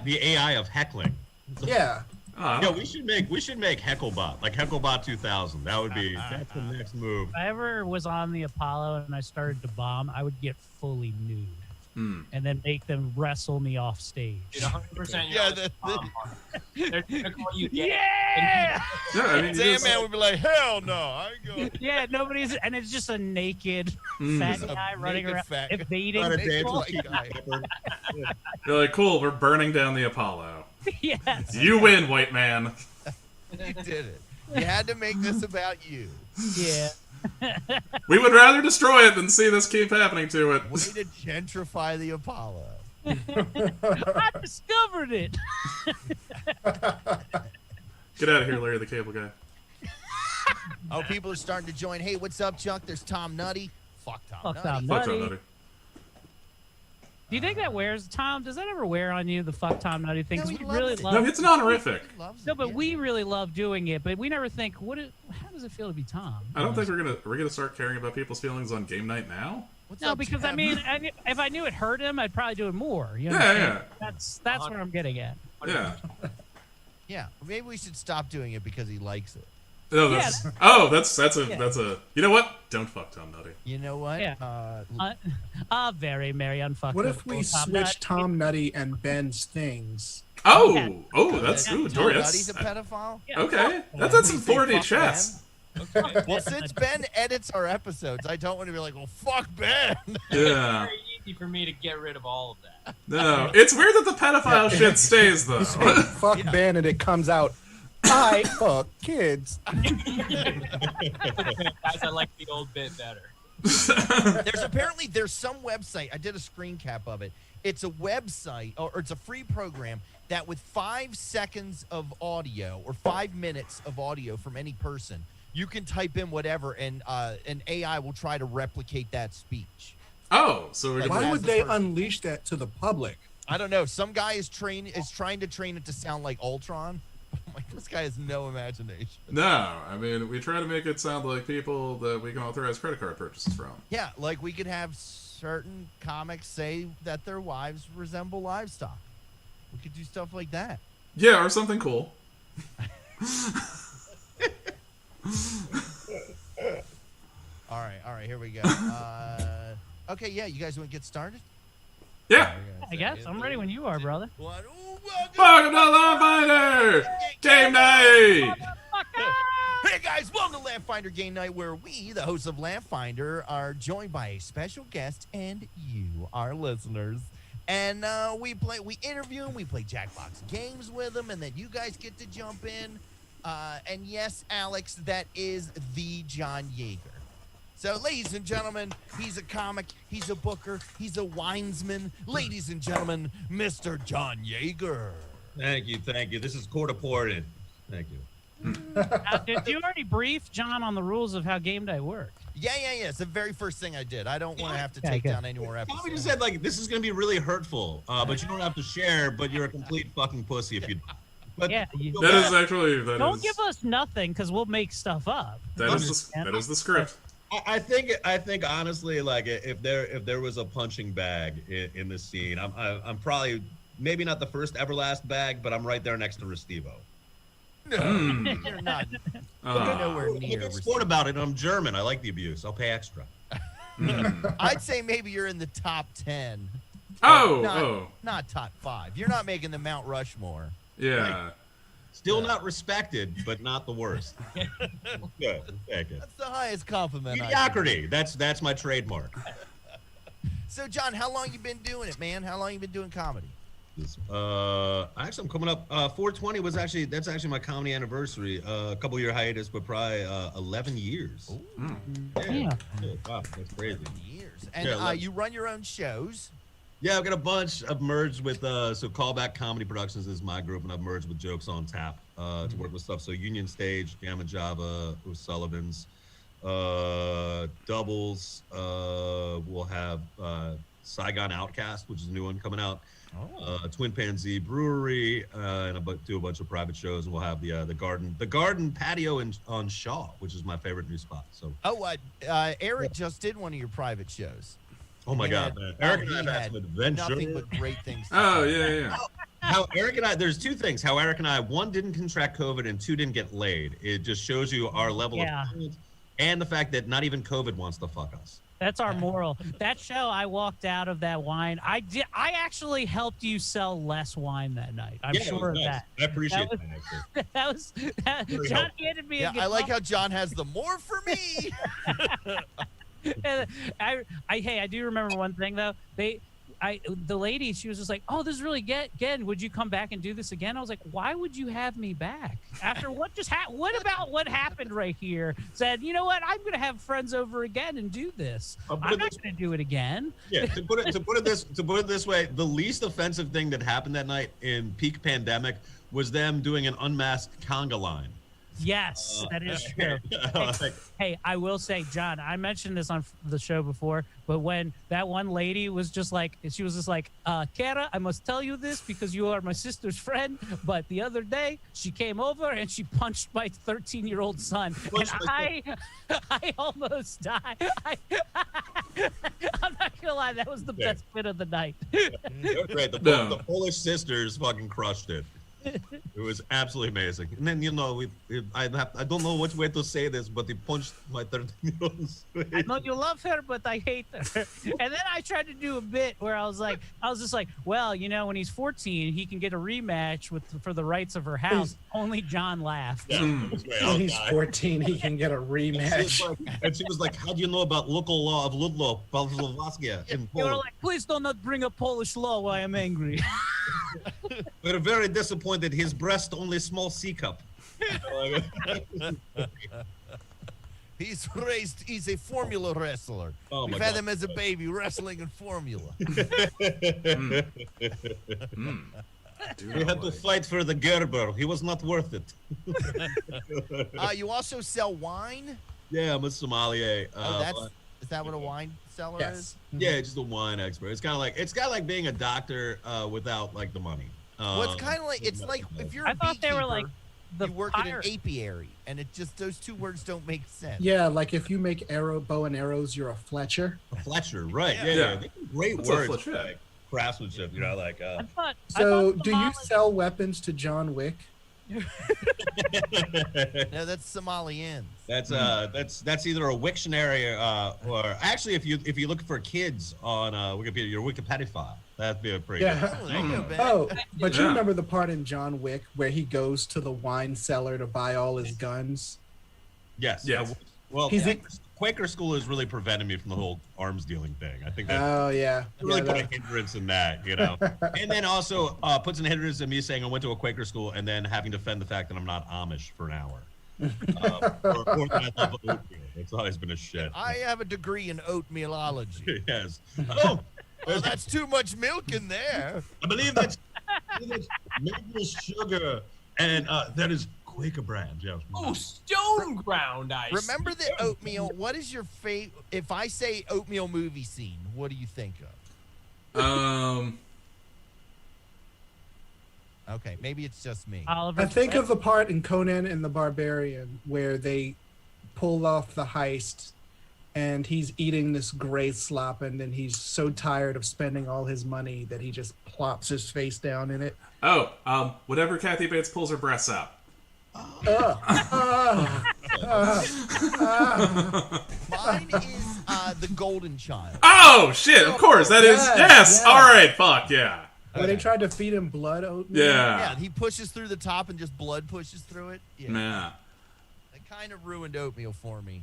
the AI of heckling. Yeah. Yeah, we should make Hecklebot, like Hecklebot 2000. That's the next move. If I ever was on the Apollo and I started to bomb, I would get fully nude. And then make them wrestle me off stage. 100%. Yeah, they're gonna call you gay. Yeah. I mean, Sandman would be like, "Hell no, I ain't going." Yeah, nobody's, and it's just a naked fat guy running around evading. You're like, cool, we're burning down the Apollo. Yes. You win, white man. You did it. You had to make this about you. Yeah. We would rather destroy it than see this keep happening to it. Way to gentrify the Apollo. I discovered it. Get out of here, Larry the Cable Guy. Oh, people are starting to join. Hey, what's up, Chuck? There's Tom Nutty. Fuck Tom Nutty. Fuck Tom Nutty. Do you think that wears, Tom? Does that ever wear on you, the fuck Tom Nutty thing? No, we he really loves it. love. No, it's an honorific. No, but we really love doing it. But we never think, how does it feel to be Tom? I don't think we're gonna start caring about people's feelings on game night now. No, because Tim? I mean, if I knew it hurt him, I'd probably do it more. You know yeah. That's what I'm getting at. Yeah. Yeah. Maybe we should stop doing it because he likes it. No, that's that's a. You know what? Don't fuck Tom Nutty. You know what? Yeah. Very merry unfuckable. What if we switch Tom Nutty and Ben's things? Oh, that's Tom Dory. Nutty's a pedophile. Yeah. Okay, that's some 4D chess. Okay. Well, since Ben edits our episodes, I don't want to be like, well, fuck Ben. Yeah. It's very easy for me to get rid of all of that. No, it's weird that the pedophile shit stays though. Fuck Ben, and it comes out. I fuck kids. Guys, I like the old bit better. There's some website. I did a screen cap of it. It's a website, or it's a free program that with 5 seconds of audio or 5 minutes of audio from any person, you can type in whatever, and an AI will try to replicate that speech. Oh, so why would they unleash that to the public? I don't know. Some guy is trying to train it to sound like Ultron. Like, this guy has no imagination. No, I mean, we try to make it sound like people that we can authorize credit card purchases from. Yeah, like we could have certain comics say that their wives resemble livestock. We could do stuff like that. Yeah, or something cool. All right, here we go. Okay, yeah, you guys want to get started? Yeah. I guess I'm ready when you are, brother. Welcome to Laughfinder Game Night! Hey guys, welcome to Laughfinder Game Night, where we, the hosts of Laughfinder, are joined by a special guest and you, our listeners. And we interview them, we play Jackbox games with them, and then you guys get to jump in. And yes, Alex, that is the John Yeager. So, ladies and gentlemen, he's a comic, he's a booker, he's a winesman. Ladies and gentlemen, Mr. John Yeager. Thank you. This is court appointed. Thank you. Did you already brief John on the rules of how game day works? Yeah. It's the very first thing I did. I don't want to have to take down any more episodes. Tommy just said, like, this is going to be really hurtful, but you don't have to share, but you're a complete fucking pussy if you... But yeah, don't give us nothing because we'll make stuff up. That is the script. I think honestly, like, if there was a punching bag in the scene, I'm probably maybe not the first everlast bag, but I'm right there next to Restivo. No, you're not. You're nowhere near. I'll sport about it. I'm German. I like the abuse. I'll pay extra. I'd say maybe you're in the top 10. Not top 5. You're not making the Mount Rushmore. Yeah. Right. Still not respected, but not the worst. Good. Thank you. That's the highest compliment. Mediocrity. That's my trademark. So, John, how long you been doing it, man? How long you been doing comedy? Actually, I'm coming up. 420 that's actually my comedy anniversary. A couple year hiatus, but probably 11 years. Yeah. Wow, that's crazy. Years. And you run your own shows. Yeah, I've got a bunch. I've merged with so Callback Comedy Productions is my group, and I've merged with Jokes on Tap to work with stuff. So Union Stage, Jam and Java, O'Sullivan's, Doubles. We'll have Saigon Outcast, which is a new one coming out. Twin Pansy Brewery, and do a bunch of private shows, and we'll have the garden patio on Shaw, which is my favorite new spot. So Eric just did one of your private shows. Oh my God, man. Eric and I have had some adventure. Nothing but great things. Yeah. how Eric and I, there's two things. How Eric and I, one, didn't contract COVID, and two, didn't get laid. It just shows you our level of confidence and the fact that not even COVID wants to fuck us. That's our moral. That show, I walked out of that wine. I actually helped you sell less wine that night. I'm sure of that. I appreciate that. Actually. John handed me. I like how John has the more for me. And I do remember one thing though. The lady, she was just like, "Oh, this is really good. Would you come back and do this again?" I was like, "Why would you have me back after what just happened? What about what happened right here?" Said, "You know what? I'm gonna have friends over again and do this. I'm not gonna do it again." Yeah. To put it this way, the least offensive thing that happened that night in peak pandemic was them doing an unmasked conga line. Yes, that is true. Hey, I will say, John, I mentioned this on the show before, but when that one lady was just like, Kara, I must tell you this because you are my sister's friend, but the other day she came over and she punched my 13-year-old son, and I almost died. I'm not gonna lie, that was the best bit of the night. Great. The Polish sisters fucking crushed it. It was absolutely amazing. And then, I don't know which way to say this, but he punched my 13-year-old. I know you love her, but I hate her. And then I tried to do a bit where I was just like, well, when he's 14, he can get a rematch for the rights of her house. Only John laughed. Yeah, when he's 14, he can get a rematch. And she was like, how do you know about local law of Ludlow, Slovakia in You Poland? were like, please do not bring up Polish law while I'm angry. We're very disappointed. His breast only small C cup. He's a formula wrestler. Oh, We've had him as a baby wrestling in formula. We had to fight for the Gerber. He was not worth it. You also sell wine? Yeah, I'm a sommelier. Is that what a wine seller is? Yeah, just a wine expert. It's kind of like being a doctor without like the money. Well, it's kind of like if you're a I thought they were like you work in an apiary, and it just those two words don't make sense. Yeah, like if you make bow and arrows, you're a Fletcher. A Fletcher, right? Yeah. Great What's words, like craftsmanship. So, do you sell weapons to John Wick? No, that's Somalians. That's either a Wiktionary or actually, if you look for kids on Wikipedia, your Wikipedia file, that'd be a pretty good. But you remember the part in John Wick where he goes to the wine cellar to buy all his guns? Yes. Well, Quaker school has really prevented me from the whole arms dealing thing. I think that really put a hindrance in that, and then also puts a hindrance in me saying I went to a Quaker school and then having to defend the fact that I'm not Amish for an hour. Or that I love oatmeal. It's always been a shit. I have a degree in oatmealology. Yes. Well, that's too much milk in there. I believe that's maple sugar, and that is Quaker brand. Yes. Oh, stone ground ice. Remember the oatmeal? What is your favorite? If I say oatmeal movie scene, what do you think of? Okay, maybe it's just me. I think of the part in Conan and the Barbarian where they pull off the heist and he's eating this gray slop and then he's so tired of spending all his money that he just plops his face down in it. Whenever Kathy Bates pulls her breasts out. Mine is the Golden Child. Oh, shit, of course, that is, yes. All right, fuck, yeah. Where they tried to feed him blood oatmeal. Yeah, he pushes through the top and just blood pushes through it. Yeah. It kind of ruined oatmeal for me.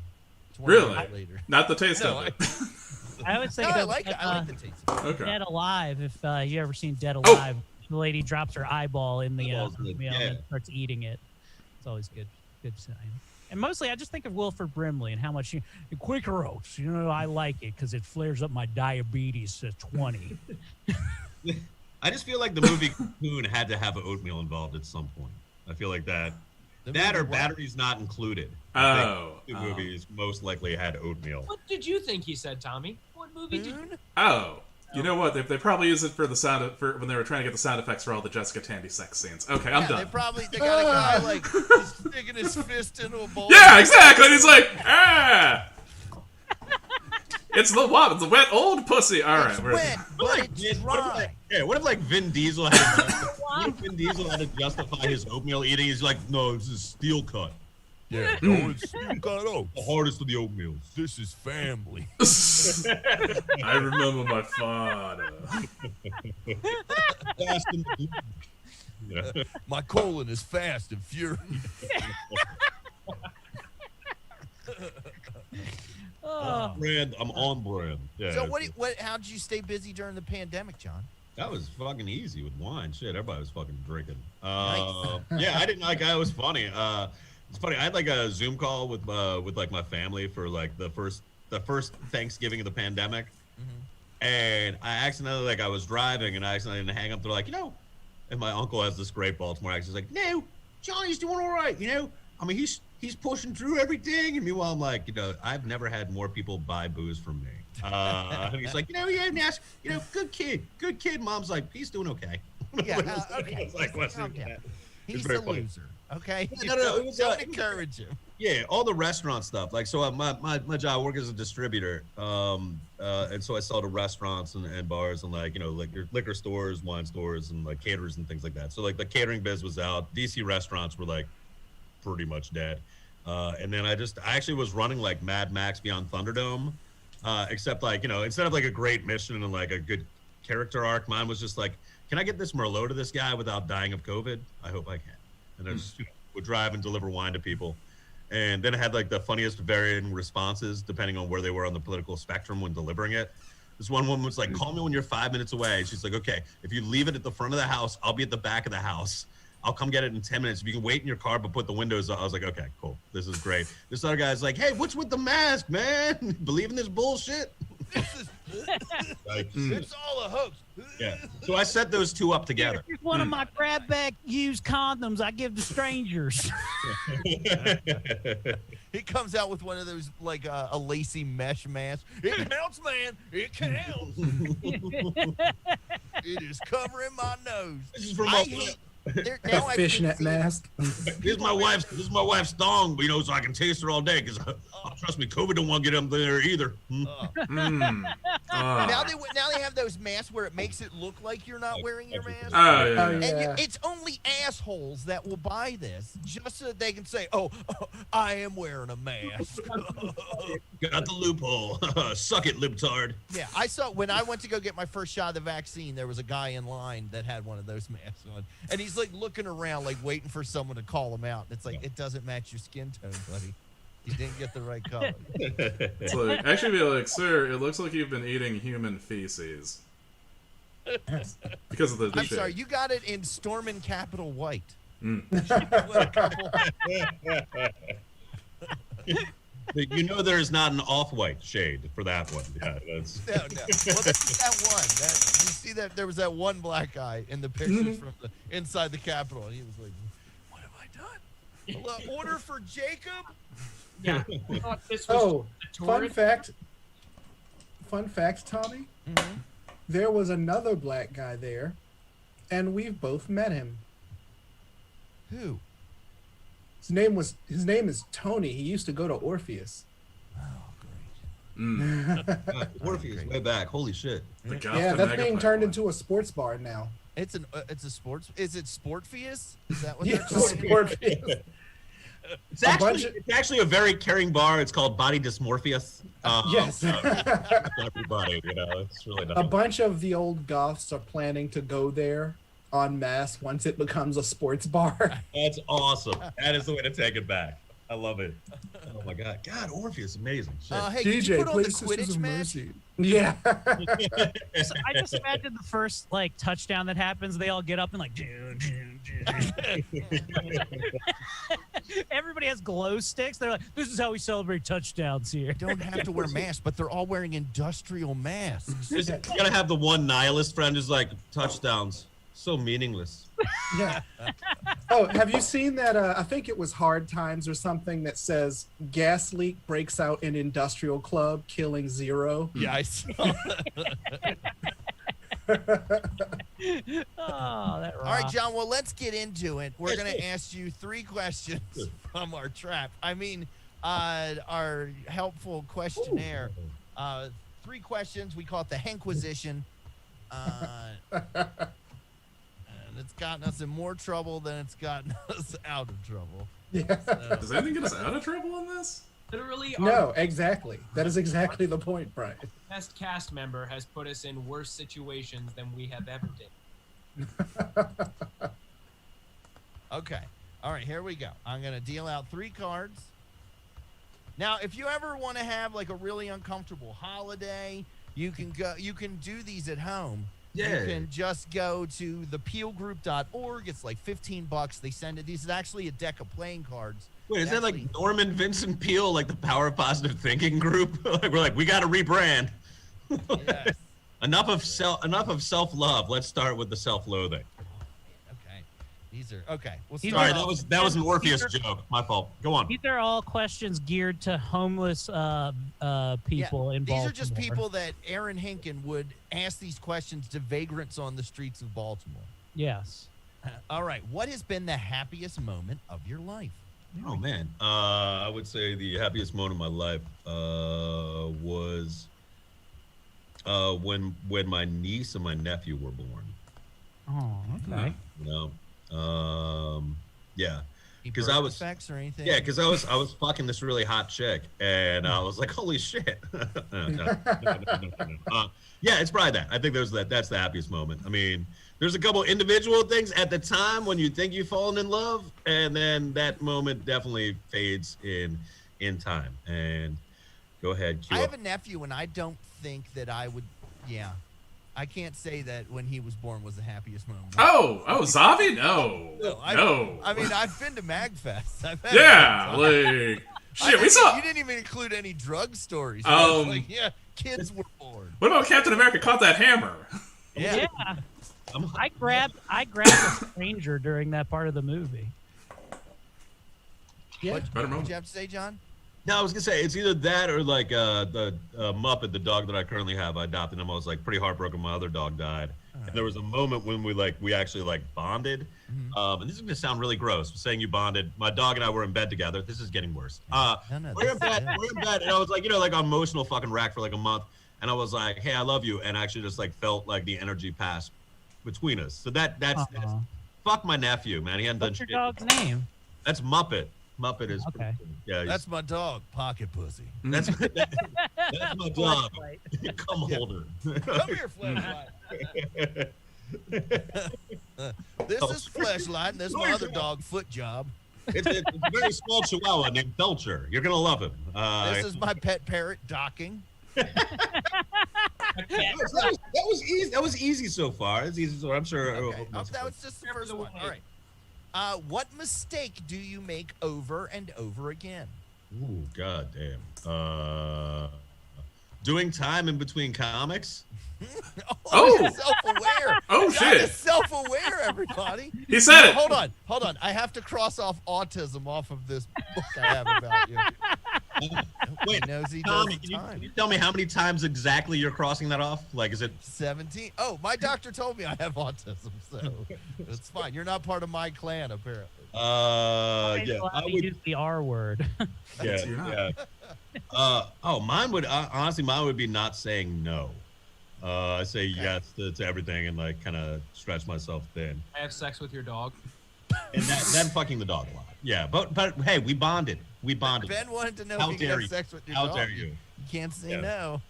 Really? Later. Not the taste of it. I would say I like the taste of it. Okay. Dead Alive. If you ever seen Dead Alive, the lady drops her eyeball in the oatmeal and starts eating it. It's always good sign. And mostly, I just think of Wilford Brimley and how much Quaker Oats. I like it because it flares up my diabetes at 20. I just feel like the movie Cocoon had to have oatmeal involved at some point. I feel like that or batteries not included. The movies most likely had oatmeal. What did you think he said, Tommy? What movie did you? You know what? They probably use it for for when they were trying to get the sound effects for all the Jessica Tandy sex scenes. Okay, I'm done. They got a guy like sticking his fist into a bowl. Yeah, exactly. And he's like, It's the wet old pussy. All right, wet, but it's dry. What if like Vin Diesel had what if Vin Diesel had to justify his oatmeal eating? He's like, no, this is steel cut. Yeah, no, it's still got oats. The hardest of the oatmeals. This is family. I remember my father. Fast and yeah. My colon is fast and furious. Oh. Brand, I'm on brand. Yeah. So how'd you stay busy during the pandemic, John? That was fucking easy with wine. Shit, everybody was fucking drinking. Nice. Yeah, I didn't like. It was funny. It's funny. I had like a Zoom call with like my family for like the first Thanksgiving of the pandemic, and I accidentally I was driving and I accidentally didn't hang up. They're like, and my uncle has this great Baltimore accent. He's like, no, Johnny's doing all right. I mean, he's pushing through everything. And meanwhile, I'm like, I've never had more people buy booze from me. And he's like, yeah, Nash, good kid. Mom's like, he's doing okay. Yeah, okay. It's like, what's Calm down. that? He's very a funny. loser. Okay. No. It was, Don't encourage him. Yeah, all the restaurant stuff. Like, so my job, I work as a distributor, and so I sell to restaurants and bars and like your liquor stores, wine stores, and like caterers and things like that. So like the catering biz was out. DC restaurants were like pretty much dead. And then I actually was running like Mad Max Beyond Thunderdome, except like instead of like a great mission and like a good character arc, mine was just like, can I get this Merlot to this guy without dying of COVID? I hope I can. And I just would drive and deliver wine to people. And then it had like the funniest varying responses depending on where they were on the political spectrum when delivering it. This one woman was like, call me when you're 5 minutes away. She's like, okay, if you leave it at the front of the house, I'll be at the back of the house. I'll come get it in 10 minutes. If you can wait in your car, but put the windows up. I was like, okay, cool. This is great. This other guy's like, hey, what's with the mask, man? Believe in this bullshit? It's all a hoax. Yeah. So I set those two up together. Here's one of my grab bag used condoms I give to strangers. He comes out with one of those like a lacy mesh mask. It counts, man. It counts. It is covering my nose. This is from A fishnet mask. This is my wife's thong, so I can taste her all day. Because trust me, COVID don't want to get up there either. Now they have those masks where it makes it look like you're not wearing your mask. Oh, yeah. And it's only assholes that will buy this just so that they can say, "Oh, I am wearing a mask." Got the loophole. Suck it, libtard. Yeah, I saw when I went to go get my first shot of the vaccine, there was a guy in line that had one of those masks on, and he's like looking around, like waiting for someone to call him out. And it's like, it doesn't match your skin tone, buddy. You didn't get the right color. It's like, actually, be like, sir, it looks like you've been eating human feces. Because of the I'm shade. sorry, you got it in Stormin' Capital White. There's not an off-white shade for that one. Yeah, that's... No. Well, that's that one. You see that there was that one black guy in the pictures from inside the Capitol, and he was like, "What have I done? Hello, order for Jacob." Yeah. I thought this was Fun fact, Tommy. Mm-hmm. There was another black guy there, and we've both met him. Who? His name is Tony. He used to go to Orpheus. Orpheus, way back. Holy shit. Yeah, that's being turned into a sports bar now. It's a sports. Is it Sportfius? Is that what Yeah, they're calling it? Sportfius. It's actually a very caring bar. It's called Body Dysmorpheus. Yes. Everybody, it's really nice. A bunch of the old goths are planning to go there en masse once it becomes a sports bar. That's awesome. That is the way to take it back. I love it. Oh my God. Orpheus, amazing. Shit. Hey, did you DJ, put on the please, Sisters Quidditch of match? Mercy. Yeah. So I just imagine the first touchdown that happens. They all get up and like, everybody has glow sticks. They're like, this is how we celebrate touchdowns here. Don't have to wear masks, but they're all wearing industrial masks. You gotta have the one nihilist friend who's like, touchdowns, so meaningless. Yeah. Oh, have you seen that? I think it was Hard Times or something that says gas leak breaks out in industrial club, killing 0. Yeah, I saw that. Oh, that All right, John. Well, let's get into it. We're gonna ask you 3 questions from our trap. Our helpful questionnaire. 3 questions. We call it the Hanquisition. and it's gotten us in more trouble than it's gotten us out of trouble. Yeah. So, Does anything get us out of trouble in this? Literally, No, exactly. That is exactly the point, Brian. best cast member has put us in worse situations than we have ever been. okay. All right, here we go. I'm going to deal out 3 cards. Now, if you ever want to have like a really uncomfortable holiday, you can do these at home. Yeah. You can just go to thepeelgroup.org. It's like $15. They send it. This is actually a deck of playing cards. Wait, is that like Norman Vincent Peale, like the Power of Positive Thinking group? Like we're like, we got to rebrand. Yes. Enough of self-love. Let's start with the self-loathing. Okay. These are okay. We'll These start. Sorry, that was an Orpheus joke. My fault. Go on. These are all questions geared to homeless people in Baltimore. These are just people that Aaron Hinken would ask these questions to vagrants on the streets of Baltimore. Yes. All right. What has been the happiest moment of your life? Oh man, I would say the happiest moment of my life was when my niece and my nephew were born. Oh, okay. You know, yeah. Because I was effects or anything. Yeah, because I was fucking this really hot chick, and I was like, holy shit. No. Yeah, it's probably that. I think that's the happiest moment. I mean, there's a couple individual things at the time when you think you've fallen in love, and then that moment definitely fades in time. And go ahead. I have a nephew, and I don't think that I would. Yeah, I can't say that when he was born was the happiest moment. Oh, Zavi? No. I mean, I've been to MagFest. Yeah, like shit. We saw. You didn't even include any drug stories. Like, yeah, kids were born. What about Captain America caught that hammer? Yeah. I grabbed a stranger during that part of the movie. Yeah. What did you have to say, John? No, I was gonna say it's either that or like the Muppet, the dog that I currently have. I adopted him. I was like pretty heartbroken. My other dog died, and there was a moment when we actually bonded. And this is gonna sound really gross, saying you bonded. My dog and I were in bed together. This is getting worse. We're in bed, and I was like, like on emotional fucking rack for like a month, and I was like, hey, I love you, and I actually just like felt like the energy pass between us. So that's fuck my nephew, man. He hadn't done shit. What's your dog's name? That's Muppet. Muppet is okay. Yeah, that's my dog, Pocket Pussy. That's my dog. Come holder. Come here, Fleshlight. This is Fleshlight, and this is my other dog, Foot Job. It's a very small Chihuahua named Belcher. You're gonna love him. This is my pet parrot, Docking. That was easy. That was easy so far. It's easy. So I'm sure. Okay. That was just the first one. All right. What mistake do you make over and over again? Ooh, god damn. Doing time in between comics. Self-aware. Oh shit. Self-aware, everybody. He said it. Hold on. I have to cross off autism off of this book I have about you. Wait, Tommy, can you tell me how many times exactly you're crossing that off? Like, is it 17? Oh, my doctor told me I have autism, so it's fine. You're not part of my clan, apparently. Yeah. I would use the R word. Yeah. Mine would be not saying no. I say yes to everything and like kind of stretch myself thin. I have sex with your dog. And then fucking the dog a lot. Yeah, but hey, we bonded. Ben wanted to know if you could have sex with your dog. How dare you? You can't say no.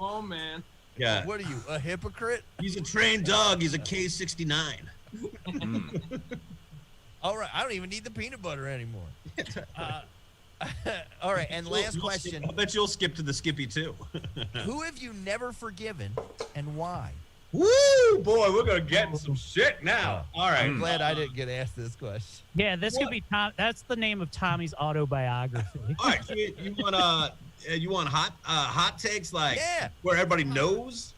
Oh man. Yeah. What are you, a hypocrite? He's a trained dog. He's a K69. All right, I don't even need the peanut butter anymore. All right, and last question. I bet you'll skip to the Skippy too. Who have you never forgiven and why? Woo, boy, we're gonna get in some shit now. All right. I'm glad I didn't get asked this question. Yeah, this could be Tom. That's the name of Tommy's autobiography. All right, so you want hot takes like where everybody knows?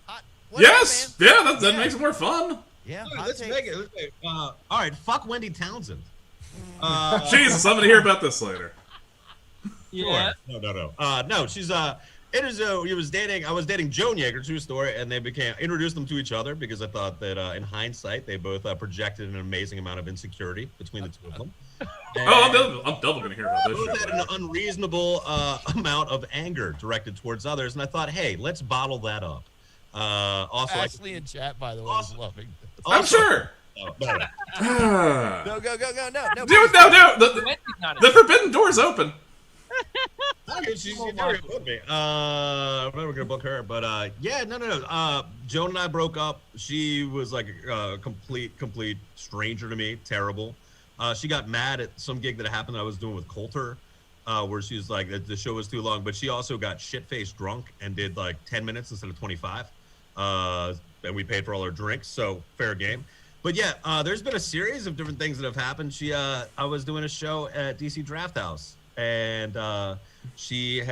Yes, that makes it more fun. Yeah, right, let's make it. All right, fuck Wendy Townsend. Jesus, I'm gonna hear about this later. Yeah. No. No, she's I was dating Joan Yeager, true story, and they introduced them to each other because I thought that in hindsight they both projected an amazing amount of insecurity between the two of them. And I'm double gonna hear about this. Both had an unreasonable amount of anger directed towards others, and I thought, hey, let's bottle that up. Also, Ashley in chat, by the way, is loving this. I'm sure. Go, go, go, go. No, no. Dude, no. Wendy's not The forbidden door's open. She's very good with me. I'm never gonna book her, but yeah, no. Joan and I broke up. She was like a complete stranger to me. Terrible. She got mad at some gig that happened that I was doing with Coulter, where she was like, the show was too long. But she also got shit-faced drunk and did like 10 minutes instead of 25. And we paid for all her drinks, so fair game. But yeah, there's been a series of different things that have happened. I was doing a show at DC Draft House, and she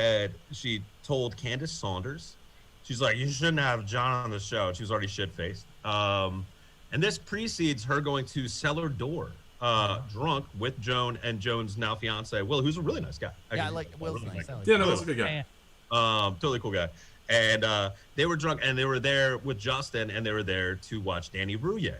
told Candace Saunders, she's like, you shouldn't have John on the show. She was already shit-faced. And this precedes her going to Cellar Door, drunk with Joan and Joan's now fiance, Will, who's a really nice guy. Yeah, I like Will's really nice. Yeah, no, Will's a good guy. Totally cool guy. And they were drunk, and they were there with Justin, and they were there to watch Danny Rouillet.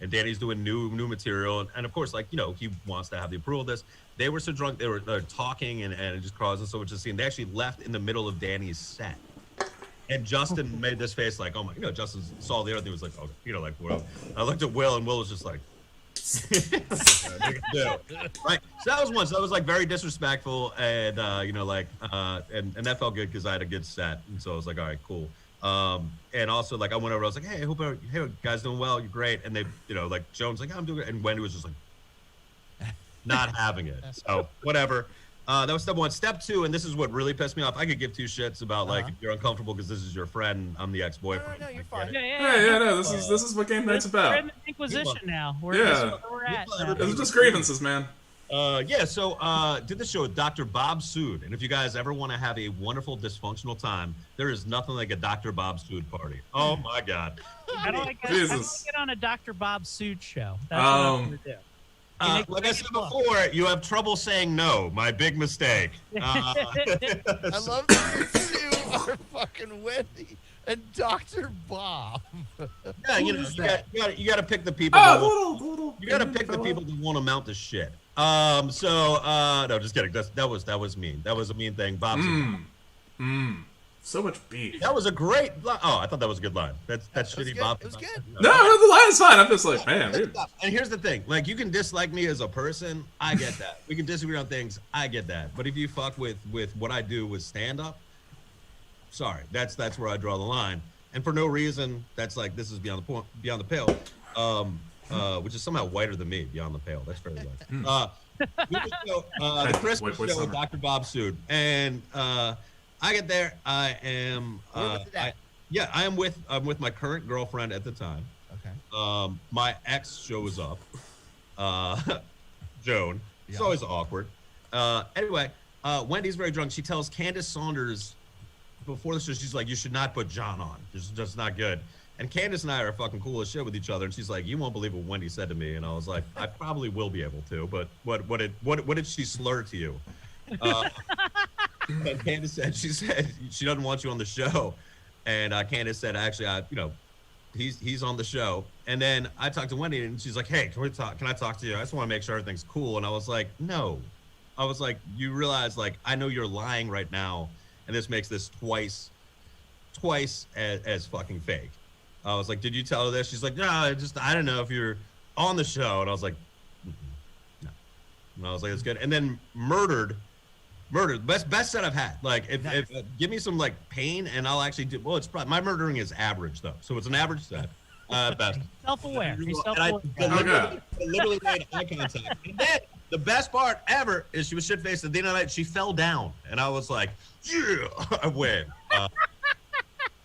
And Danny's doing new material, and of course, like, you know, he wants to have the approval of this. They were so drunk, they were talking, and it just caused so much of a scene. They actually left in the middle of Danny's set. And Justin made this face like, oh my, Justin saw the other thing, was like, oh, like, well, I looked at Will, and Will was just like, right. So that was one. So that was like very disrespectful, and and that felt good because I had a good set, and so I was like, all right, cool. And also, like, I went over, I was like, hey, hey, guys doing well, you're great. And they, like, Joan's like, I'm doing it, and Wendy was just like, not having it. So whatever. That was step one. Step two, and this is what really pissed me off. I could give two shits about like, if you're uncomfortable because this is your friend, I'm the ex-boyfriend. No, you're fine. Yeah, no, this is what game night's about. We're in the Inquisition now. We're at. This is just grievances, man. So did the show with Dr. Bob Sood, and if you guys ever want to have a wonderful dysfunctional time, there is nothing like a Dr. Bob Sood party. Oh my God! How do I get on a Dr. Bob Sood show? That's what I'm gonna do. Like I said before, you have trouble saying no. My big mistake. I love that you two are fucking Wendy and Dr. Bob. Yeah, you got to pick the people. You got to pick the people that won't amount to shit. No, just kidding. That was mean. That was a mean thing. Bob's. So much beef. That was a great. Oh, I thought that was a good line. That's shitty, Bob. It was good. No, the line is fine. I'm just like, man, dude. And here's the thing: like, you can dislike me as a person. I get that. We can disagree on things. I get that. But if you fuck with what I do with stand up, sorry, that's where I draw the line. And for no reason, that's like, this is beyond the pale, which is somehow whiter than me. Beyond the pale. That's very white. The Christmas show with Dr. Bob Sood, and I get there. I am. I am with my current girlfriend at the time. Okay. My ex shows up. Joan. It's always awkward. Anyway, Wendy's very drunk. She tells Candace Saunders before the show, she's like, you should not put John on. It's just not good. And Candace and I are fucking cool as shit with each other. And she's like, you won't believe what Wendy said to me. And I was like, I probably will be able to. But what did she slur to you? And Candace said, she said she doesn't want you on the show. And Candace said, actually, he's on the show. And then I talked to Wendy, and she's like, hey, can I talk to you? I just want to make sure everything's cool. And I was like, no. I was like, you realize, like, I know you're lying right now, and this makes this twice as fucking fake. I was like, did you tell her this? She's like, no, I don't know if you're on the show. And I was like, no. And I was like, that's good. And then murdered, best set I've had. Like, if give me some like pain, and I'll actually do. Well, it's probably, my murdering is average though, so it's an average set. Best. Self-aware. I literally made eye contact. And then the best part ever is she was shit-faced at the end of the night. She fell down, and I was like, yeah, I win.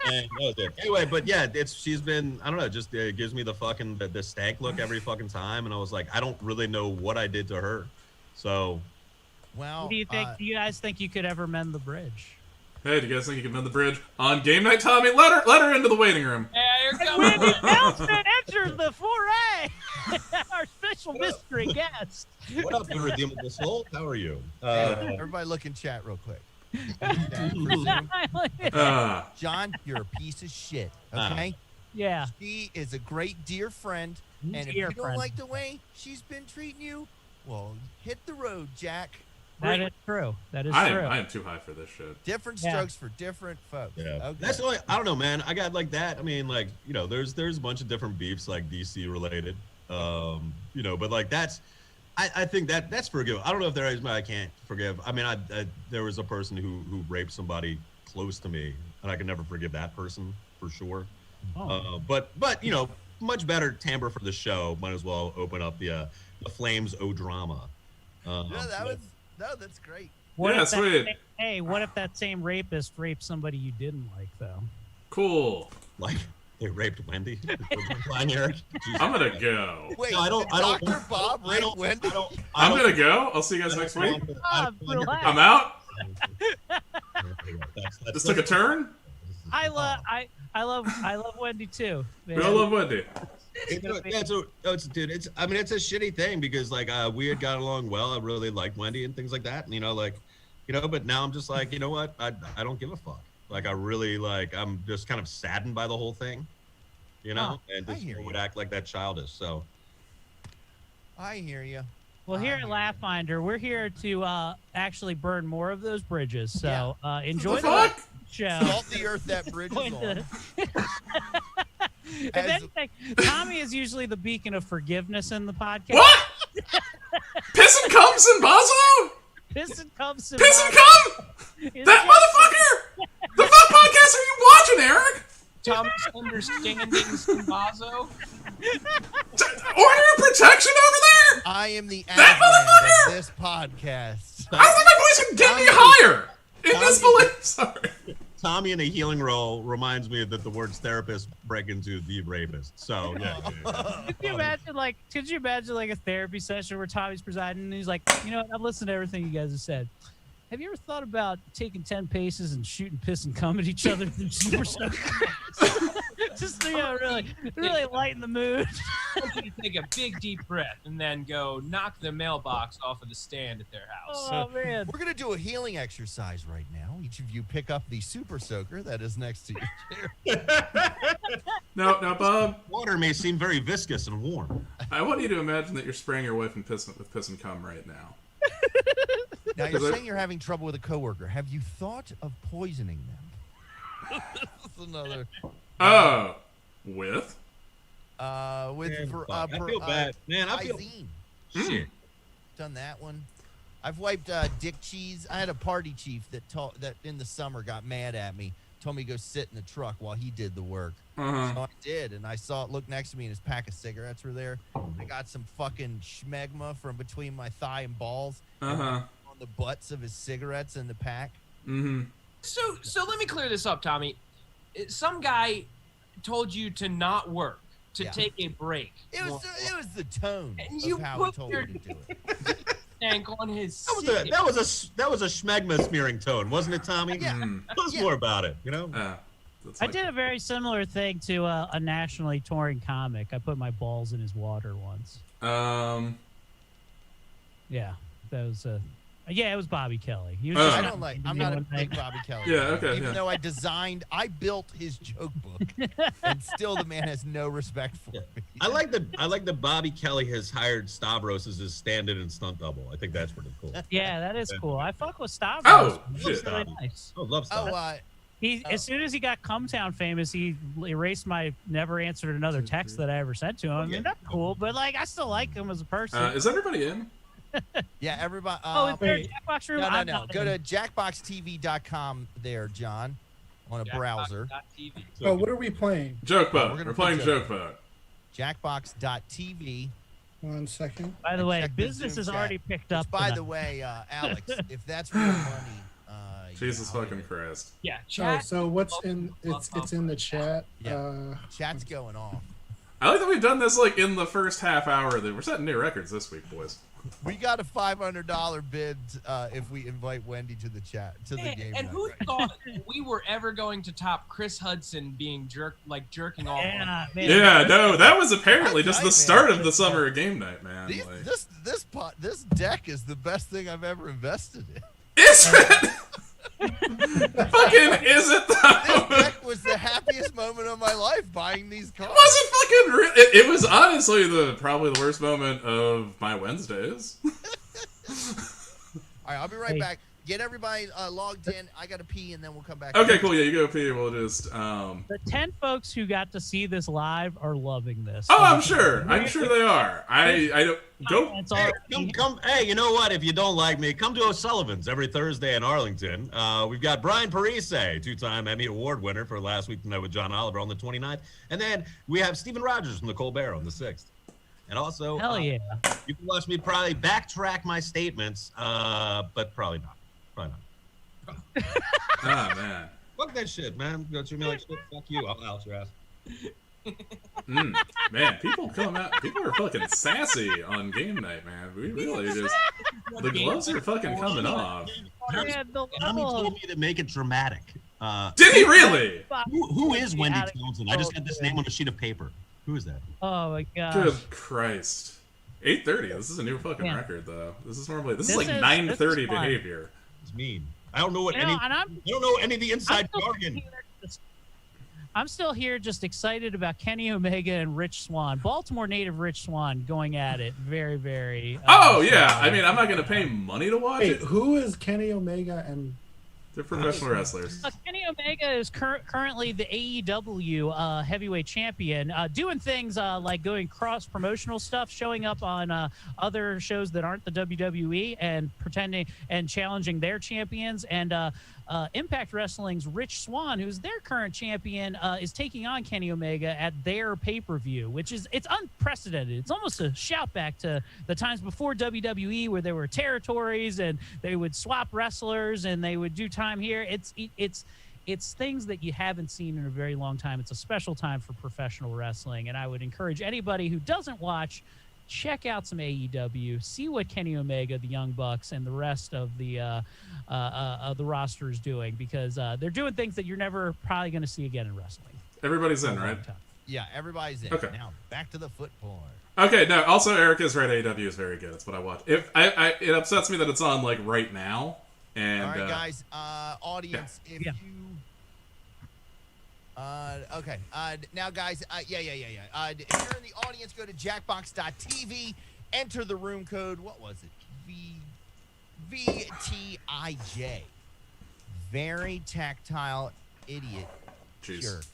And that was it. Anyway, but yeah, she's been, I don't know, just gives me the fucking the stank look every fucking time, and I was like, I don't really know what I did to her, so. Well, do you you guys think you could ever mend the bridge? Hey, do you guys think you can mend the bridge on game night, Tommy? Let her into the waiting room. Yeah, you're coming. Wendy Nelson enters the foray. Our special mystery guest. What up, irredeemable soul? How are you? Everybody look in chat real quick. John, you're a piece of shit. Okay. Yeah. She is a great dear friend, and if you don't like the way she's been treating you, well, hit the road, Jack. That is true. True. I am too high for this shit. Different strokes for different folks. Yeah. Okay. That's I don't know, man. I got like that. I mean, like, there's a bunch of different beefs like DC related. You know, but like I think that's forgivable. I don't know if there is, but I can't forgive. I mean, there was a person who raped somebody close to me, and I can never forgive that person for sure. But you know, much better timbre for the show. Might as well open up the Flames O drama. That's great. Sweet. Hey, what if that same rapist raped somebody you didn't like though? Cool. Like they raped Wendy. Fine, Eric. I'm gonna go. Wait, No, I don't. Dr. Bob raped Wendy? I'm gonna go. I'll see you guys next week. Relax. I'm out. That's This took a turn. I love Wendy too. Man. We all love Wendy. Dude, it's I mean, it's a shitty thing because like we had got along well. I really liked Wendy and things like that, and but now I'm just like, you know what? I don't give a fuck. Like I really I'm just kind of saddened by the whole thing, and just would act like that childish. So I hear you. Well, here at Laughfinder, we're here to actually burn more of those bridges. So enjoy the show. Salt the earth that bridge is on. If anything, Tommy is usually the beacon of forgiveness in the podcast. What? Piss and cum Simbazo? Piss and cum Piss and cum? That motherfucker? The fuck podcast are you watching, Eric? Thomas understanding Simbazo. Order of protection over there? I am the That of this podcast. I don't think my voice can get any higher. In this belief. Sorry. Tommy in a healing role reminds me that the words therapist break into the rapist. So yeah. Could you imagine a therapy session where Tommy's presiding and he's like, you know what, I've listened to everything you guys have said. Have you ever thought about taking 10 paces and shooting piss and cum at each other through Super Soaker? Just really lighten the mood. I want you to take a big deep breath and then go knock the mailbox off of the stand at their house. Oh man. We're gonna do a healing exercise right now. Each of you pick up the Super Soaker that is next to your chair. No, Bob. Water may seem very viscous and warm. I want you to imagine that you're spraying your wife with piss and cum right now. Now you're saying you're having trouble with a coworker. Have you thought of poisoning them? This is another. Oh, with? I feel bad, man. I feel shit. Done that one. I've wiped dick cheese. I had a party chief that in the summer got mad at me. Told me to go sit in the truck while he did the work. So I did, and I saw it look next to me, and his pack of cigarettes were there. I got some fucking schmegma from between my thigh and balls on the butts of his cigarettes in the pack. So let me clear this up, Tommy. Some guy told you to not work, to take a break. It was the tone and you of how he told me to do it. On his that was a schmegma smearing tone, wasn't it, Tommy? Yeah. Tell us more about it. I did a very similar thing to a nationally touring comic. I put my balls in his water once. Yeah, that was it was Bobby Kelly. He was I'm not a big Bobby Kelly. Even though I built his joke book, and still the man has no respect for me. I like that Bobby Kelly has hired Stavros as his stand-in and stunt double. I think that's pretty cool. Yeah, that is cool. I fuck with Stavros. Oh, He's really nice. I love Stavros. As soon as he got Cumtown famous, he erased my never answered another text that I ever sent to him. I mean, that's cool, but I still like him as a person. Is everybody in? Yeah, everybody. Is there a Jackbox room? No. Go to jackboxtv.com there, John, on a browser. Oh, what are we playing? Joke Boat. We're playing Joke Boat. Jackbox.tv. 1 second. By the way, business is already picked up. By the way, Alex, if that's real money. Jesus fucking Christ. Yeah. Chat. So what's in? It's in the chat. Yeah. Chat's going off. I like that we've done this in the first half hour. We're setting new records this week, boys. We got a $500 bid if we invite Wendy to the chat the game. And who thought we were ever going to top Chris Hudson being jerking off? Yeah, no, that was apparently just the start of the summer game night, man. This deck is the best thing I've ever invested in. Is it? Fucking is it though? This deck was the happiest moment of my life buying these cards. It was honestly probably the worst moment of my Wednesdays. All right, I'll be right back. get everybody logged in. I got to pee, and then we'll come back. Okay, cool. Yeah, you go pee. We'll just. The 10 folks who got to see this live are loving this. Oh, I'm sure. I'm sure they are. I don't go. Come. Hey, you know what? If you don't like me, come to O'Sullivan's every Thursday in Arlington. We've got Brian Parise, 2-time Emmy Award winner for Last Week Tonight with John Oliver on the 29th. And then we have Stephen Rogers from the Colbert on the 6th. And also, hell yeah. You can watch me probably backtrack my statements, but probably not. Probably not. Oh, man. Fuck that shit, man. Go treat me like shit. Fuck you. I'll out your ass. Man, people are fucking sassy on game night, man. We really just the gloves are fucking coming off. Tommy told me to make it dramatic. Did he really? Who is Wendy Townsend? I just got this name on a sheet of paper. Who is that? Oh my god. Good Christ. 8:30. This is a new fucking record, though. This is like 9:30 behavior. It's mean. I don't know I don't know any of the inside jargon. I'm still here just excited about Kenny Omega and Rich Swann. Baltimore native Rich Swann going at it. Very, very... oh, yeah. I mean, I'm not going to pay money to watch it. Who is Kenny Omega and... They're professional wrestlers. Kenny Omega is currently the AEW heavyweight champion, doing things like doing cross-promotional stuff, showing up on other shows that aren't the WWE and pretending and challenging their champions. And Impact Wrestling's Rich Swann, who's their current champion, is taking on Kenny Omega at their pay-per-view, which is it's unprecedented. It's almost a shout back to the times before WWE where there were territories and they would swap wrestlers and they would do time here. It's things that you haven't seen in a very long time. It's a special time for professional wrestling, and I would encourage anybody who doesn't watch, check out some AEW, see what Kenny Omega, the Young Bucks, and the rest of the roster is doing, because they're doing things that you're never probably going to see again in wrestling. Everybody's in, right? Yeah, everybody's in. Okay. Now back to the foot porn. Okay, no. Also, Eric is right. AEW is very good. That's what I watch. If it upsets me that it's on like right now. And, all right, guys. Audience, if you. Okay. Now, guys. Yeah. If you're in the audience, go to Jackbox.tv. Enter the room code. What was it? VTIJ. Very tactile idiot. Jeez. Jerk.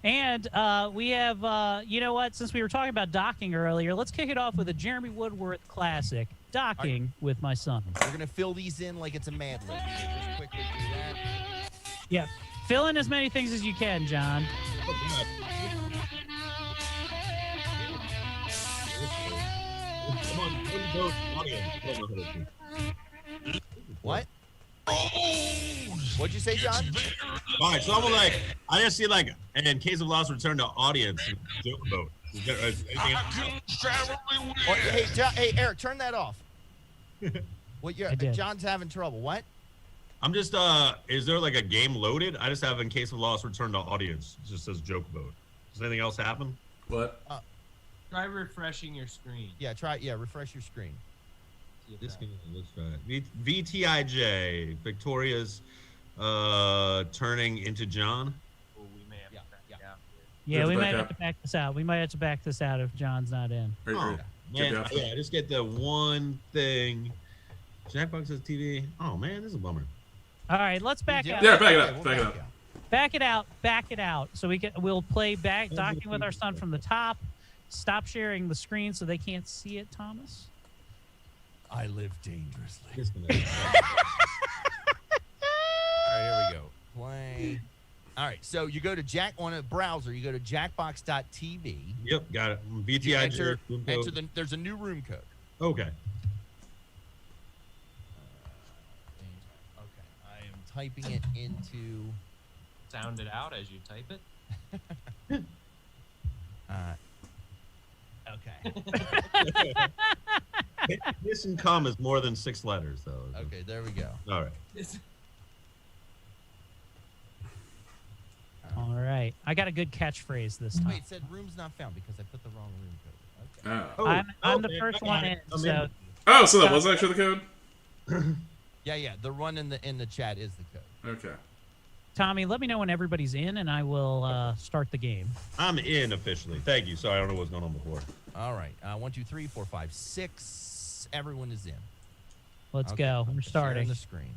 And we have, you know what? Since we were talking about docking earlier, let's kick it off with a Jeremy Woodworth classic, Docking with My Son. We're going to fill these in like it's a Mad Lib. Just quickly do that. Yeah. Fill in as many things as you can, John. What? What'd you say, John? All right, so I'm like, I just see like, and in case of lost return to audience, joke about. Hey, Eric, turn that off. John's having trouble. What? I'm just, is there like a game loaded? I just have in case of lost return to audience. It just says joke mode. Does anything else happen? What? Try refreshing your screen. Yeah, refresh your screen. This game, let's try it. VTIJ, Victoria's turning into John. Well, we may have to back out. Yeah, we might have to back this out. We might have to back this out if John's not in. Man, I just get the one thing. Jackbox says TV. Oh man, this is a bummer. All right, let's back out. Yeah, back it up. Back it up. Back it out. So we'll play Docking with Our Son from the top. Stop sharing the screen so they can't see it, Thomas. I live dangerously. All right, here we go. Play. All right, so you go to on a browser. You go to Jackbox.tv. Yep, got it. VTIJ. Enter there's a new room code. Okay. Okay, I am typing it into. Sound it out as you type it. Okay. This and come is more than 6 letters, though. Okay, there we go. All right. All right. I got a good catchphrase this time. Wait, it said room's not found because I put the wrong room code. Okay. I'm the first one in. So. Oh, so that was actually the code? Yeah. The one in the chat is the code. Okay. Tommy, let me know when everybody's in, and I will start the game. I'm in officially. Thank you. Sorry, I don't know what's going on before. All right. 1, 2, 3, 4, 5, 6. Everyone is in. Let's Okay, go. I'm We're sharing starting. the screen.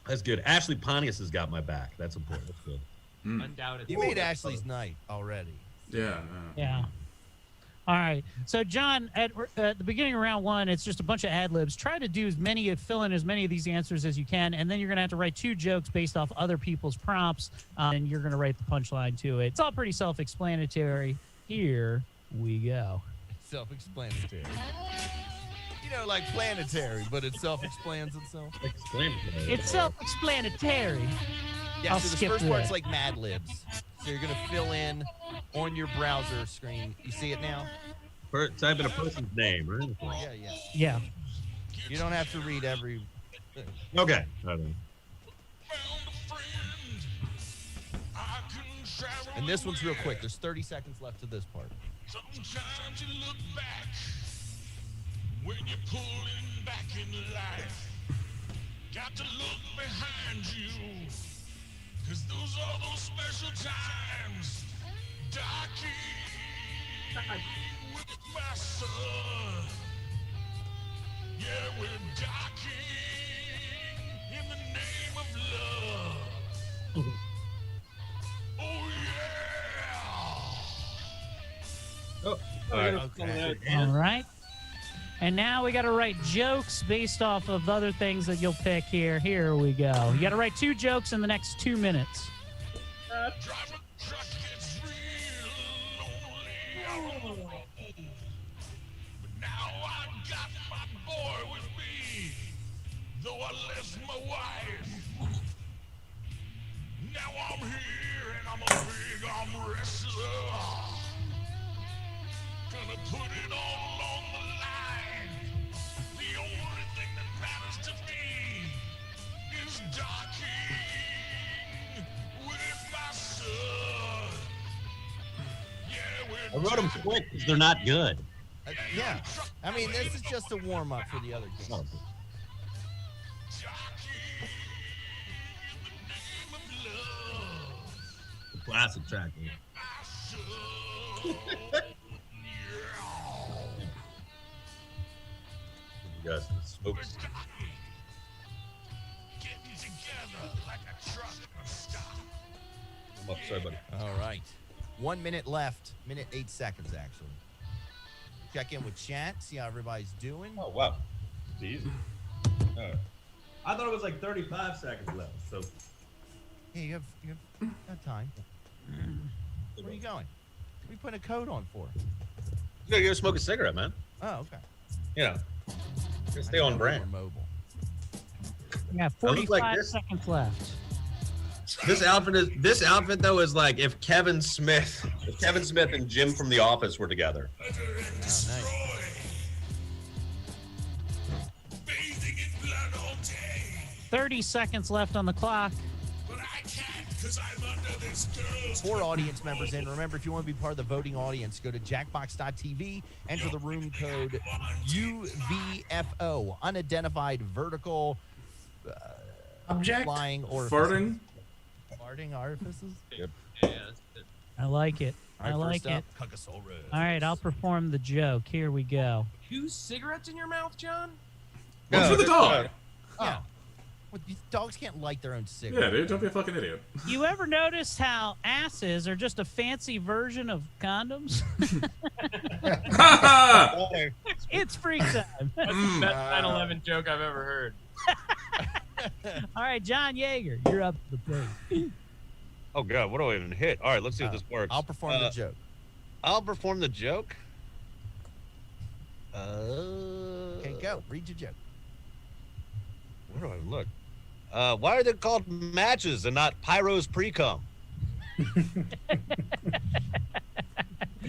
That's good. Ashley Pontius has got my back. That's important. That's good. Undoubtedly. You made Ashley's night already. Yeah. No. Yeah. All right. So, John, at the beginning of round one, it's just a bunch of ad libs. Try to do fill in as many of these answers as you can, and then you're going to have to write 2 jokes based off other people's prompts, and you're going to write the punchline to it. It's all pretty self-explanatory. Here we go. Self-explanatory. You know, like planetary, but it self-explains itself. It's self-explanatory. Yeah, I'll so the skip first through part's it. like Mad Libs. So you're going to fill in on your browser screen. You see it now? Type in a person's name, right? Yeah. Yeah. You don't have to read every thing. Okay. I don't know. And this one's real quick. There's 30 seconds left to this part. Sometimes you look back when you're pulling back in life. Got to look behind you, 'cause those are those special times. Docking with my son. Yeah, we're docking in the name of love. Oh, yeah. Oh, all right. Okay. All right. And now we got to write jokes based off of other things that you'll pick here. Here we go. You got to write 2 jokes in the next 2 minutes. Driving a truck gets real lonely. But now I've got my boy with me, though I left my wife. Now I'm here and I'm a big arm wrestler. Gonna put it all on the line. The only thing that matters to me is docking with my son. Yeah, I wrote them quick because they're not good. Yeah. I mean, this is just a warm-up for the other game. Oh, classic track. Man. You guys smoke. Getting together like a truck and a stop. I'm up. Sorry, buddy. All right. 1 minute left. 1:08 seconds, actually. Check in with chat, see how everybody's doing. Oh, wow. It's easy. All right. I thought it was like 35 seconds left. So, Hey, you have time. Where are you going? What are you putting a coat on for? you gotta go smoke a cigarette, man. Oh, okay. You know, gotta stay on brand. We're mobile. Yeah, look 45 like this. seconds left. This outfit though is like if Kevin Smith and Jim from The Office were together. Oh, nice. Bathing in blood all day. 30 seconds left on the clock. But I can't because I'm under this girl's. 4 audience members in. Remember, if you want to be part of the voting audience, go to jackbox.tv, enter the room code UVFO, unidentified vertical Object. flying or Farting? farting orifices. Yeah, that's good. I like it. I All right, like first it. up, Cuckosaurus. All right, I'll perform the joke. Here we go. 2 cigarettes in your mouth, John? One's for the dog. Oh. Well, these dogs can't light their own Yeah, cigarette. dude, don't be a fucking idiot. You ever notice how asses are just a fancy version of condoms? It's free time. That's the best 9/11 joke I've ever heard. All right, John Yeager, you're up to the plate. Oh God, what do I even hit? All right, let's see if this works. I'll perform the joke. I'll perform the joke. Okay, go. Read your joke. Where do I look? Why are they called matches and not Pyro's pre-cum? Oh,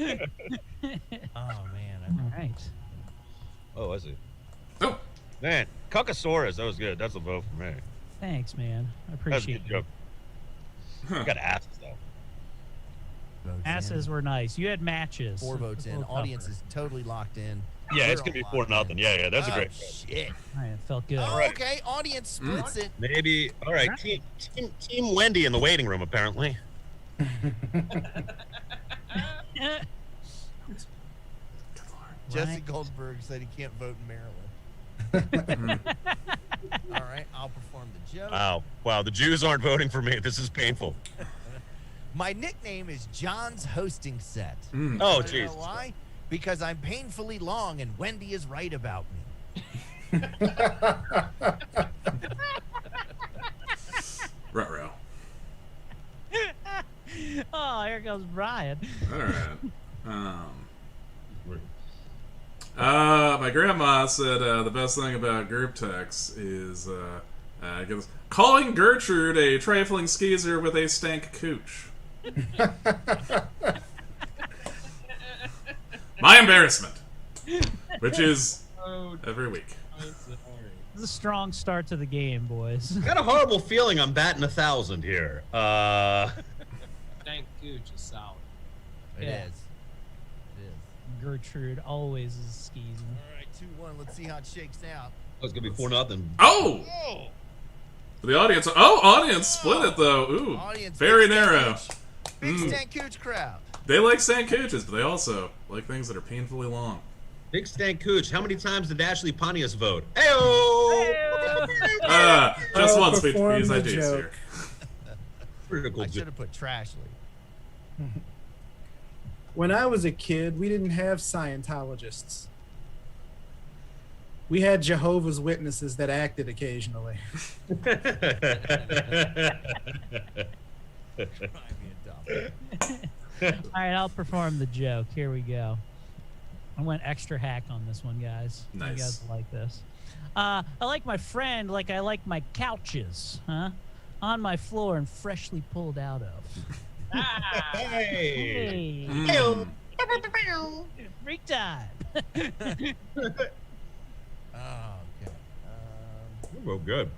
man. All right. Oh, I see. Oh, Man, Cuckosaurus, that was good. That's a vote for me. Thanks, man. I That's a appreciate good it. joke. I got asses though. Votes Asses in. were nice. You had matches. 4 votes in. Full Audience cover. is totally locked in. Yeah, We're it's gonna be all 4-0. locked in. Yeah, that's a Oh, great joke. shit. All right, it felt good. Oh, right. okay. Audience splits it. Maybe. All right, team Wendy in the waiting room apparently. Jesse Goldberg said he can't vote in Maryland. All right, I'll perform the joke. Wow, the Jews aren't voting for me. This is painful. My nickname is John's hosting set. Oh, You know Jesus. why? Because I'm painfully long and Wendy is right about me. Ruh-roh. Oh, here goes Brian. All right. My grandma said the best thing about group text is calling Gertrude a trifling skeezer with a stank cooch. My embarrassment, which is every week. This is a strong start to the game, boys. Got a horrible feeling I'm batting 1,000 here. Thank Gooch is solid. It Yeah. is. Gertrude always is skeezing. All right, 2-1. Let's see how it shakes out. It's gonna be 4-0. Oh! The audience. Oh, audience split it though. Ooh, Audience, very big narrow. Big Stan Cooch crowd. They like stank cooches, but they also like things that are painfully long. Big Stan Cooch, how many times did Ashley Pontius vote? Heyo! Just I'll once, perform these the IDs joke. here. Critical I should have put Trashly. When I was a kid, we didn't have Scientologists. We had Jehovah's Witnesses that acted occasionally. All right, I'll perform the joke. Here we go. I went extra hack on this one, guys. Nice. You guys will like this. I like my friend like I like my couches, huh? On my floor and freshly pulled out of. Hey! Hey. Freak time. Oh, okay. Oh, good.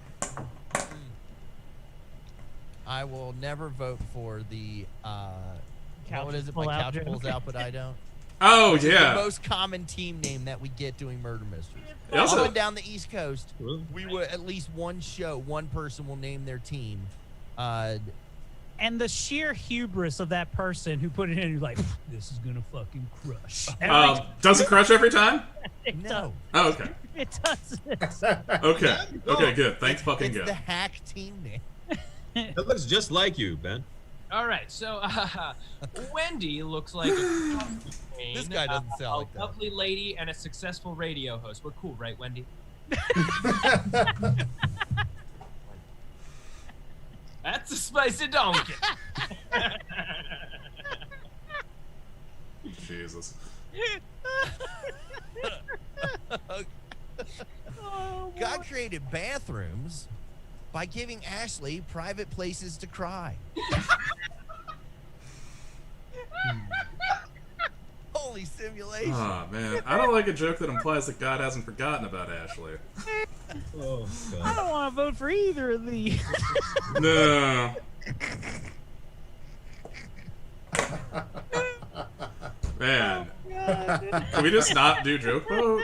I will never vote for the what is it? pull My out couch joke. pulls out, but I don't. Oh Which is yeah. the most common team name that we get doing murder mysteries. They also- Up and down the East Coast, we would at least one show, one person will name their team. And the sheer hubris of that person who put it in, you're like, this is gonna fucking crush. Does it crush every time? It No, Oh, okay. It does. Okay. Okay, good. Thanks fucking it's good. the hack team name. That looks just like you, Ben. All right, so Wendy looks like a This guy doesn't sound like that. lovely lady and a successful radio host. We're cool, right, Wendy? That's a spicy donkey. Jesus. God created bathrooms by giving Ashley private places to cry. Holy simulation. Oh man, I don't like a joke that implies that God hasn't forgotten about Ashley. Oh, I don't want to vote for either of these. No. Man, can we just not do joke vote?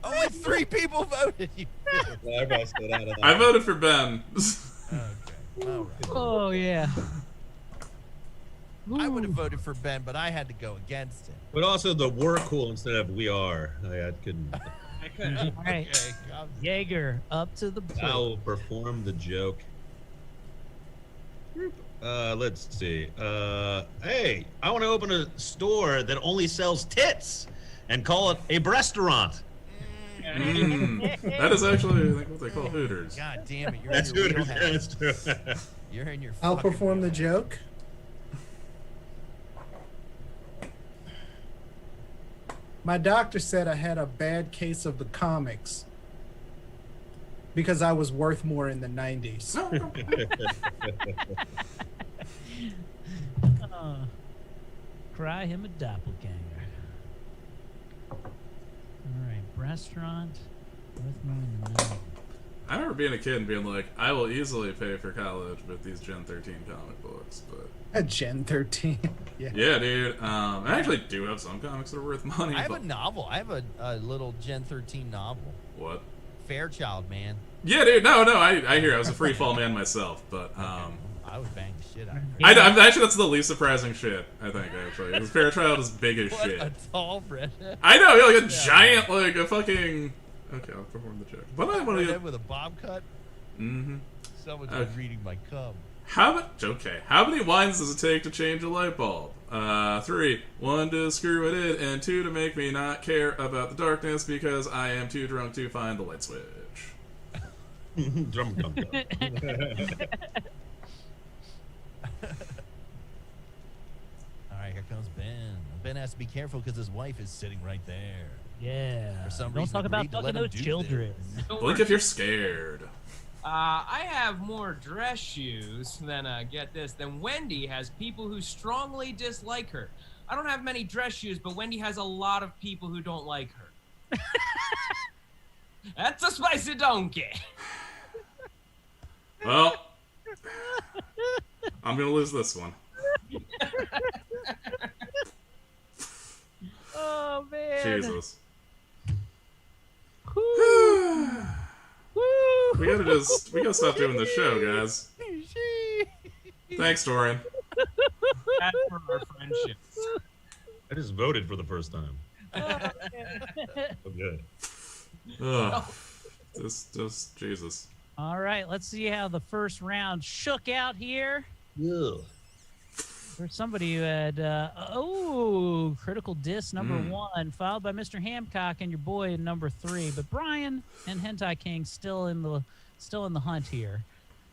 Only 3 people voted. You I voted for Ben. okay. All right. Oh yeah. I would have voted for Ben, but I had to go against him. But also the "we're cool" instead of "we are." I couldn't. All right, Jaeger up to the plate. I will perform the joke. Let's see. Hey, I want to open a store that only sells tits and call it a breastaurant. That is actually like what they call Hooters. God damn it! You're That's in your Hooters. wheelhouse. That's true. You're in your. I'll fucking perform the wheelhouse. joke. My doctor said I had a bad case of the comics because I was worth more in the 90s. Cry him a doppelganger. All right, restaurant. Worth more in the 90s. I remember being a kid and being like, I will easily pay for college with these Gen 13 comic books, but A Gen 13. Yeah. yeah, dude. I actually do have some comics that are worth money. I have a but novel. I have a little Gen 13 novel. what? Fairchild, man. Yeah, dude. No, I hear. I was a free fall man myself, but I would bang the shit out of her. Actually, that's the least surprising shit, I think, actually. Because Fairchild is big as What shit. a tall redhead. I know, yeah, like a giant, like a fucking... Okay, I'll perform the joke. But I want to... With a bob cut? Mm-hmm. Someone's been reading my cum. How many wines does it take to change a light bulb? 3. 1 to screw it in, and 2 to make me not care about the darkness because I am too drunk to find the light switch. Drum drum drum. Alright, here comes Ben. Ben has to be careful because his wife is sitting right there. Yeah. For some Don't reason, talk about agreed to let fucking him those do children. this. Blink if you're scared. I have more dress shoes than, get this, than Wendy has people who strongly dislike her. I don't have many dress shoes, but Wendy has a lot of people who don't like her. That's a spicy donkey. Well, I'm gonna lose this one. Oh, man. Jesus. Woo. We gotta stop doing this show, guys. Thanks, Dorian. That's for our friendship. I just voted for the first time. Oh, So good. Ugh. Just Jesus. all right, let's see how the first round shook out here. Ugh. There's somebody who had critical diss number 1, followed by Mr. Hamcock and your boy in number 3. But Brian and Hentai King still in the hunt here.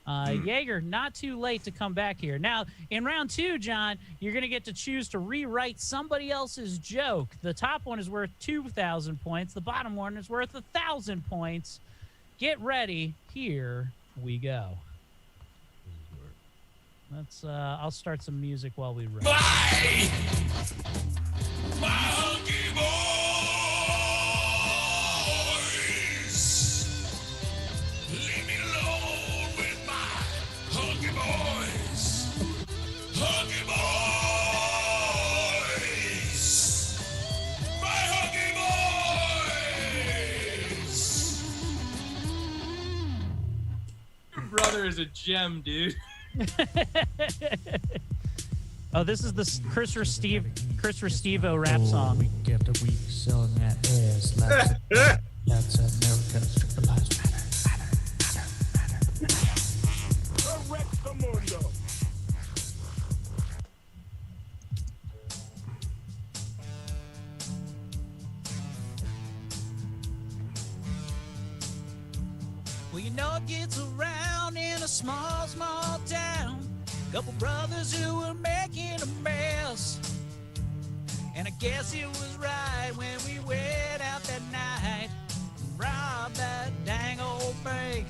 Jaeger, not too late to come back here. Now, in round 2, John, you're going to get to choose to rewrite somebody else's joke. The top one is worth 2,000 points. The bottom one is worth 1,000 points. Get ready. Here we go. Let's. I'll start some music while we run. My hunky boys. Leave me alone with my hunky boys. Hunky boys. My hunky boys. Your brother is a gem, dude. Oh, this is the Chris Restivo rap song. Week after week selling that ass. That's America's triple lives matter. Well, you know it gets around in a small, small town. Couple brothers who were making a mess. And I guess it was right when we went out that night and robbed that dang old bank.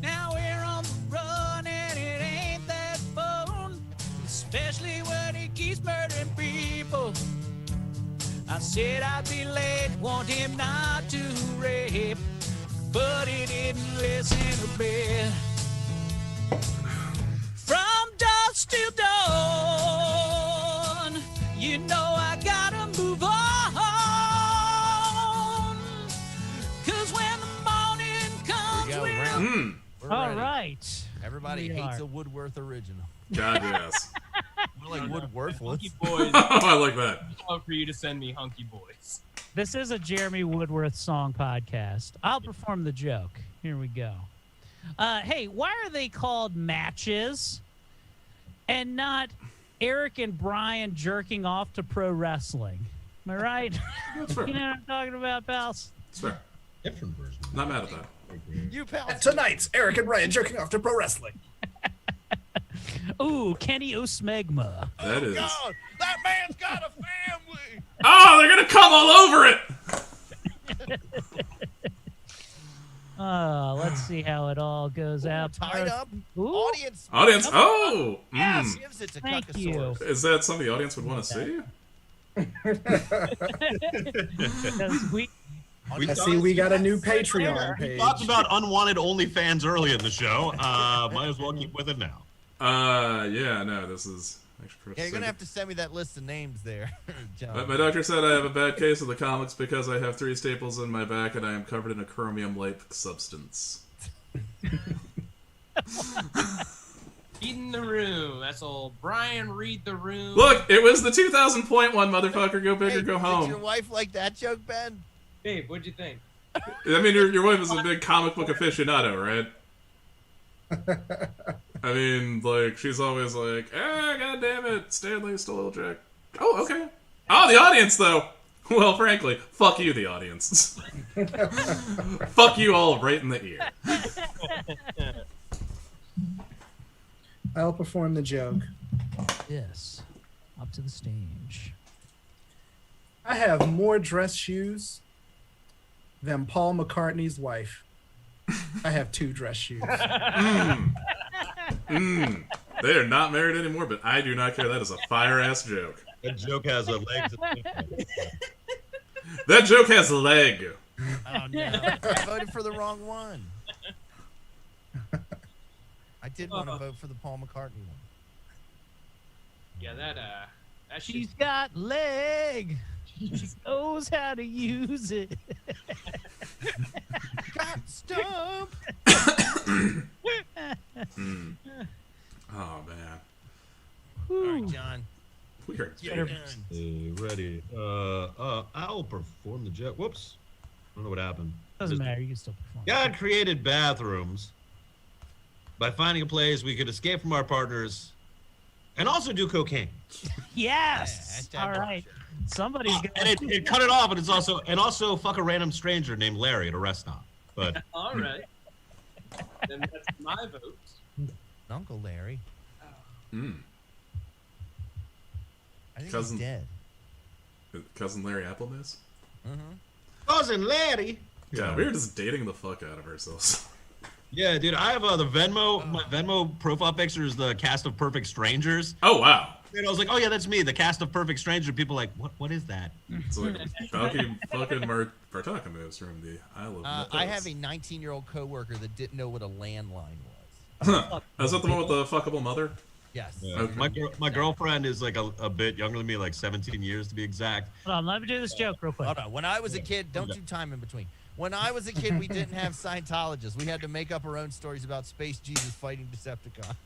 Now we're on the run and it ain't that fun, especially when he keeps murdering people. I said I'd be late, want him not to rape, but he didn't listen a bit. From dusk till dawn, you know I gotta move on. 'Cause when the morning comes, Here we go, we'll... round. We're All ready. right. Everybody We hates are. a Woodworth original. God, yes. We're like Woodworthless. Hunky boys. I like that. I'd love for you to send me hunky boys. This is a Jeremy Woodworth song podcast. I'll perform the joke. Here we go. Hey, why are they called matches and not Eric and Brian jerking off to pro wrestling? Am I right? That's fair. You know what I'm talking about, pals? It's fair. Different version. Not mad at that. You pals. Tonight's Eric and Ryan jerking off to pro wrestling. Ooh, Kenny Osmegma. That is. God, that man's got a family. Oh, they're gonna come all over it. Let's see how it all goes out. Tied up. Ooh. Audience. Audience. Oh. Yes, gives it to Thank Cuckosaurus. Is that something the audience would want to see? Because we I see we got a new Patreon We page. talked about unwanted OnlyFans early in the show. Might as well keep with it now. Yeah, no, this is actually. Yeah, you're gonna have to send me that list of names there, John. My doctor said I have a bad case of the comics because I have 3 staples in my back and I am covered in a chromium-like substance. Reading the room. That's old Brian. Read the room. Look, it was the 2000 point one, motherfucker. Go big or go Did home. your wife like that joke, Ben? Babe, what'd you think? I mean, your wife is a big comic book aficionado, right? I mean, like, she's always like, god damn it, Stanley stole Jack. Oh, okay. Oh, the audience, though. Well, frankly, fuck you, the audience. Fuck you all right in the ear. I'll perform the joke. Yes. Up to the stage. I have more dress shoes than Paul McCartney's wife. I have 2 dress shoes. They are not married anymore, but I do not care. That is a fire-ass joke. That joke has a leg. That joke has a leg. Oh, no. I voted for the wrong one. I did want to vote for the Paul McCartney one. Yeah, that She's got leg. She knows how to use it. Got stump. Oh, man. All right, John. We are Get it done. Ready. I'll perform the joke. Whoops. I don't know what happened. Doesn't matter. You can still perform. God created bathrooms by finding a place we could escape from our partners and also do cocaine. Yes. Yeah, All right. Somebody's And it cut it off, and it's also fuck a random stranger named Larry at a rest stop. But all right. Then that's my vote. Uncle Larry. Mm. I think Cousin- he's dead. Cousin Larry Applemus? Mm-hmm. cousin Larry. Yeah, we were just dating the fuck out of ourselves. Yeah, dude, I have the Venmo. My Venmo profile picture is the cast of Perfect Strangers. Oh, wow. And I was like, oh yeah, that's me, the cast of Perfect Stranger. People are like, what is that? It's like fucking Bartaka moves from the Isle of I have a 19-year-old coworker that didn't know what a landline was. Is that the one with the fuckable mother? Yes. Yeah. Okay. My girlfriend is like a bit younger than me, like 17 years to be exact. Hold on, let me do this joke real quick. Hold on. When I was a kid, don't do time in between. When I was a kid, we didn't have Scientologists. We had to make up our own stories about Space Jesus fighting Decepticon.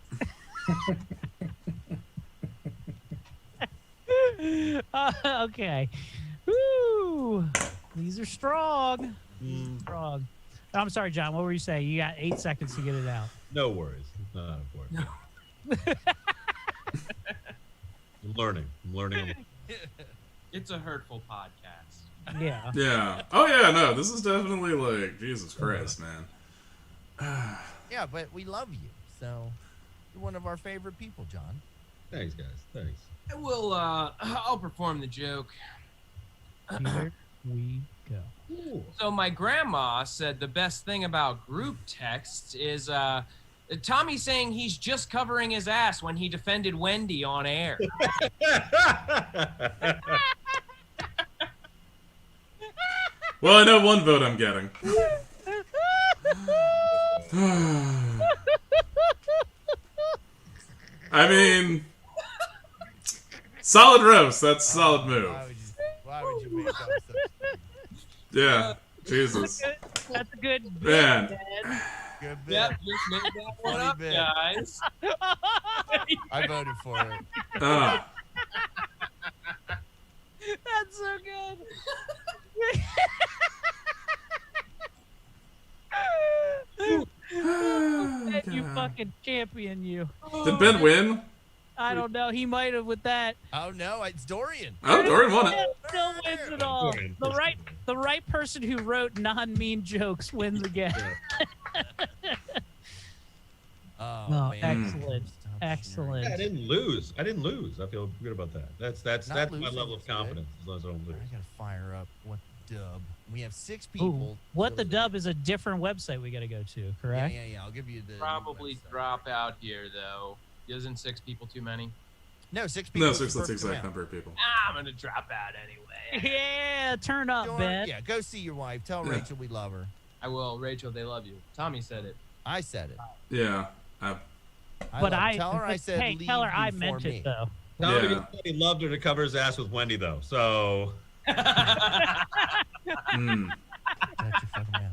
Okay. Woo! These are strong. Strong. I'm sorry, John. What were you saying? You got 8 seconds to get it out. No worries. It's not important. I'm learning. It's a hurtful podcast. Yeah. Yeah. Oh, yeah, no, this is definitely like, Jesus Christ, man. Yeah, but we love you. So you're one of our favorite people, John. Thanks, guys. Thanks. I will, I'll perform the joke. Here we go. So my grandma said the best thing about group texts is Tommy saying he's just covering his ass when he defended Wendy on air. Well, I know one vote I'm getting. I mean, solid roast. That's a solid move. Why would you make up such Yeah, Jesus. That's a good Man. good bit? Yep, just made that one Funny up, bit. guys. I voted for it. That's so good. You fucking champion, you. Did Ben win? I don't know. He might have with that. Oh no, it's Dorian. Oh, Dorian won it. Still wins it all. The right person who wrote non-mean jokes wins again. Oh, Oh, man. excellent. Excellent. Yeah, I didn't lose. I feel good about that. That's Not my losing level of is good. confidence. As long as I don't lose. I gotta fire up what dub. We have 6 people. Ooh, what the so- dub is a different website we got to go to, correct? Yeah. I'll give you the Probably website. drop out here, though. Isn't 6 people too many? No, 6 people. No, is the 6, that's the perfect exact amount. number of people. I'm gonna drop out anyway. Yeah, turn up, Dor- Ben. Yeah, go see your wife. Tell Yeah. Rachel we love her. I will, Rachel. They love you. Tommy said it. I said it. Yeah. But love her. Tell her I said hey, leave tell her I before meant me. it though. Tommy Yeah. said he loved her to cover his ass with Wendy, though. So Mm, Shut your fucking mouth.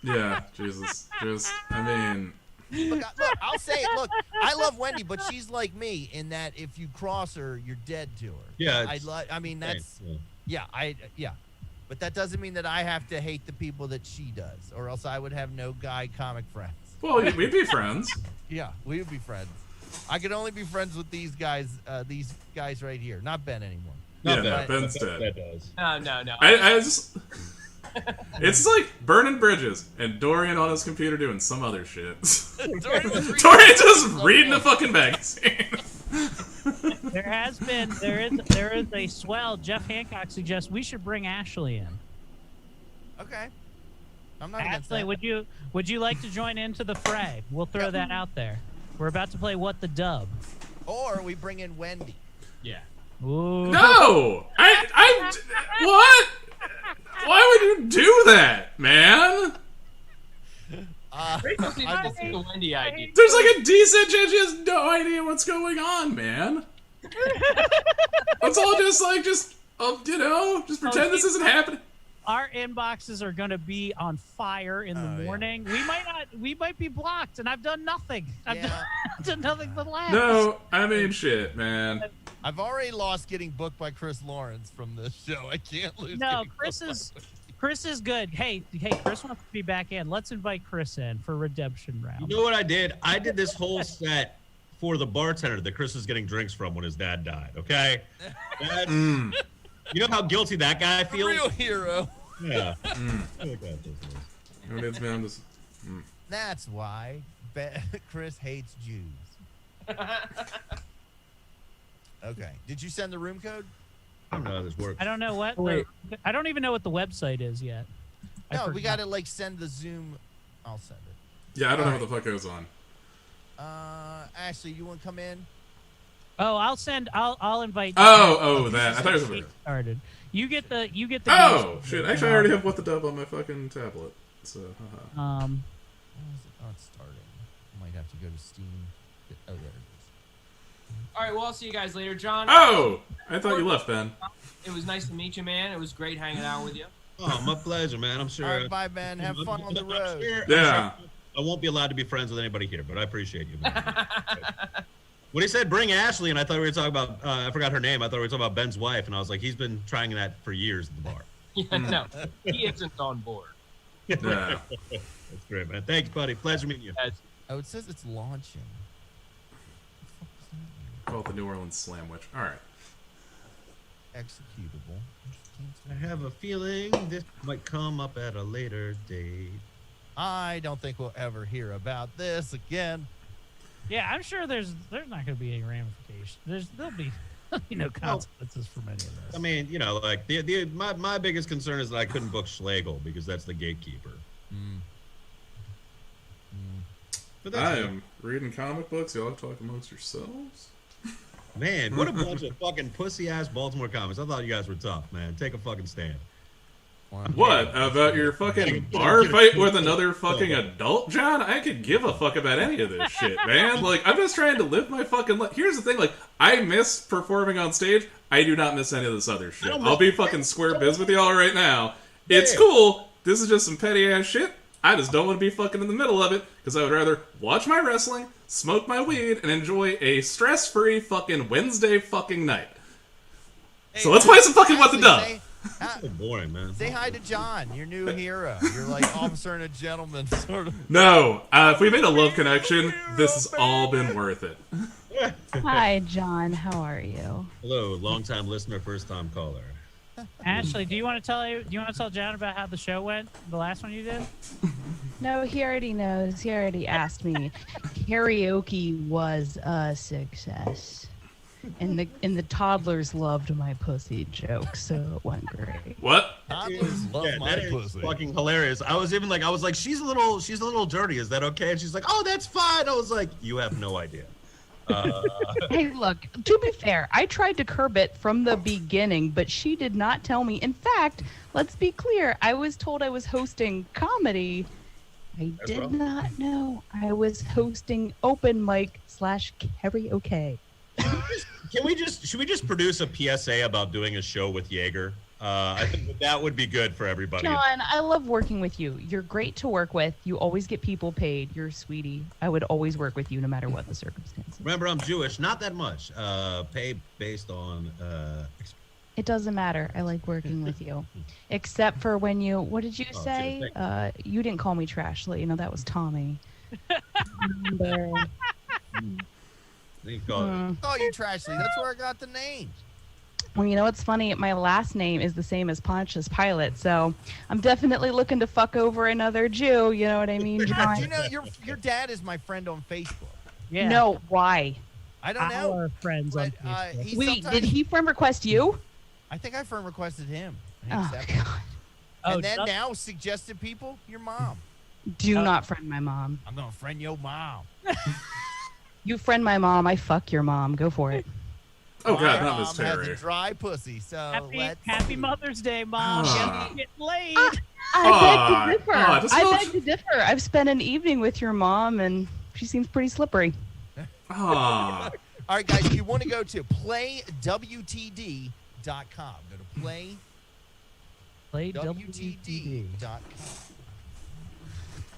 yeah, Jesus. Just, I mean, Look, I'll say it. Look, I love Wendy, but she's like me in that if you cross her, you're dead to her. Yeah, I mean, that's yeah. yeah. But that doesn't mean that I have to hate the people that she does, or else I would have no guy comic friends. Well, we'd be friends. Yeah, we would be friends. I could only be friends with these guys right here, not Ben anymore. Yeah, no, Ben's dead. That does. No. I just. It's like burning bridges and Dorian on his computer doing some other shit. Dorian just reading a fucking magazine. There is a swell. Jeff Hancock suggests we should bring Ashley in. Okay. I'm not against Ashley, that. would you like to join into the fray? We'll throw that out there. We're about to play What the Dub. Or we bring in Wendy. Yeah. Ooh. No! What? Why would you do that, man? The Wendy idea. There's like a decent chance she has no idea what's going on, man. Let's all just pretend this isn't happening. Our inboxes are going to be on fire in the morning. Yeah. We might be blocked, and I've done nothing. I've done nothing but laugh. No, I mean, shit, man. I've already lost getting booked by Chris Lawrence from this show. I can't lose. No, Chris is good. Hey, Chris wants to be back in. Let's invite Chris in for redemption round. You know what I did? I did this whole set for the bartender that Chris was getting drinks from when his dad died. Okay. You know how guilty that guy feels? Real hero. Yeah. That's why Chris hates Jews. Okay. Did you send the room code? I don't know how this works. I don't know what. I don't even know what the website is yet. No, we gotta send the Zoom. I'll send it. Yeah, I don't know what the fuck goes on. Ashley, you want to come in? Oh, I'll invite. That. I thought it was started. You get the. Oh shit! Actually, I already have What the Dub on my fucking tablet. So. Why is it not starting? I might have to go to Steam. Oh, there it is. All right, well, I'll see you guys later, John. Oh, I thought you left, Ben. It was nice to meet you, man. It was great hanging out with you. Oh, my pleasure, man. I'm sure. All right, bye, Ben. Have fun on the road. Yeah. I won't be allowed to be friends with anybody here, but I appreciate you, man. When he said bring Ashley, and I thought we were talking about, I forgot her name. I thought we were talking about Ben's wife, and I was like, he's been trying that for years at the bar. Yeah, no, he isn't on board. Yeah. That's great, man. Thanks, buddy. Pleasure meeting you. Oh, it says it's launching. Call it the New Orleans Slamwich. All right. Executable. I have a feeling this might come up at a later date. I don't think we'll ever hear about this again. Yeah, I'm sure there's not going to be any ramifications. There'll be no consequences for many of this. I mean, like my biggest concern is that I couldn't book Schlegel because that's the gatekeeper. But I am reading comic books. Y'all talk amongst yourselves. Man, what a bunch of fucking pussy-ass Baltimore comics. I thought you guys were tough, man. Take a fucking stand. What? About your fucking bar fight with another fucking adult, John? I could give a fuck about any of this shit, man. Like, I'm just trying to live my fucking life. Here's the thing, like, I miss performing on stage. I do not miss any of this other shit. I'll be fucking square biz with y'all right now. It's cool. This is just some petty-ass shit. I just don't want to be fucking in the middle of it, because I would rather watch my wrestling, smoke my weed, and enjoy a stress-free fucking Wednesday fucking night. So let's play some fucking What the Dub. So boring, man. Say hi to John, your new hero. You're like officer and a gentleman, sort of. No, if we made a love connection, this has all been worth it. Hi, John. How are you? Hello, long-time listener, first-time caller. Ashley, do you want to tell John about how the show went? The last one you did? No, he already knows. He already asked me. Karaoke was a success. And the toddlers loved my pussy joke, so it went great. What? Toddlers love my pussy. Fucking hilarious. I was like, she's a little dirty. Is that okay? And she's like, oh, that's fine. I was like, you have no idea. Hey, look, to be fair, I tried to curb it from the beginning, but she did not tell me. In fact, let's be clear, I was told I was hosting comedy. I did not know I was hosting open mic / karaoke. Should we just produce a PSA about doing a show with Jaeger? I think that would be good for everybody. John, I love working with you. You're great to work with. You always get people paid. You're a sweetie. I would always work with you no matter what the circumstances. Remember, I'm Jewish. Not that much. Pay based on. It doesn't matter. I like working with you. Except for when you, what did you say? You didn't call me trash. Let you know that was Tommy. You call it. Oh, you Trashley. That's where I got the name. Well, you know what's funny? My last name is the same as Pontius Pilate, so I'm definitely looking to fuck over another Jew. You know what I mean, John? Do you know your dad is my friend on Facebook? Yeah. No, why? I don't know. Our friends on But, Facebook. he Wait, sometimes- did he friend request you? I think I friend requested him. And he Oh, accepted. God. And then now suggested people, your mom. Do not friend my mom. I'm going to friend your mom. You friend my mom, I fuck your mom. Go for it. Oh My God, not Miss mom has Terry. a dry pussy, so let's Happy see. Mother's Day, Mom. Ah. Get laid. I beg to differ. just I don't- beg to differ. I've spent an evening with your mom, and she seems pretty slippery. Ah, All right, guys, you want to go to playwtd.com. Go to Play playwtd.com.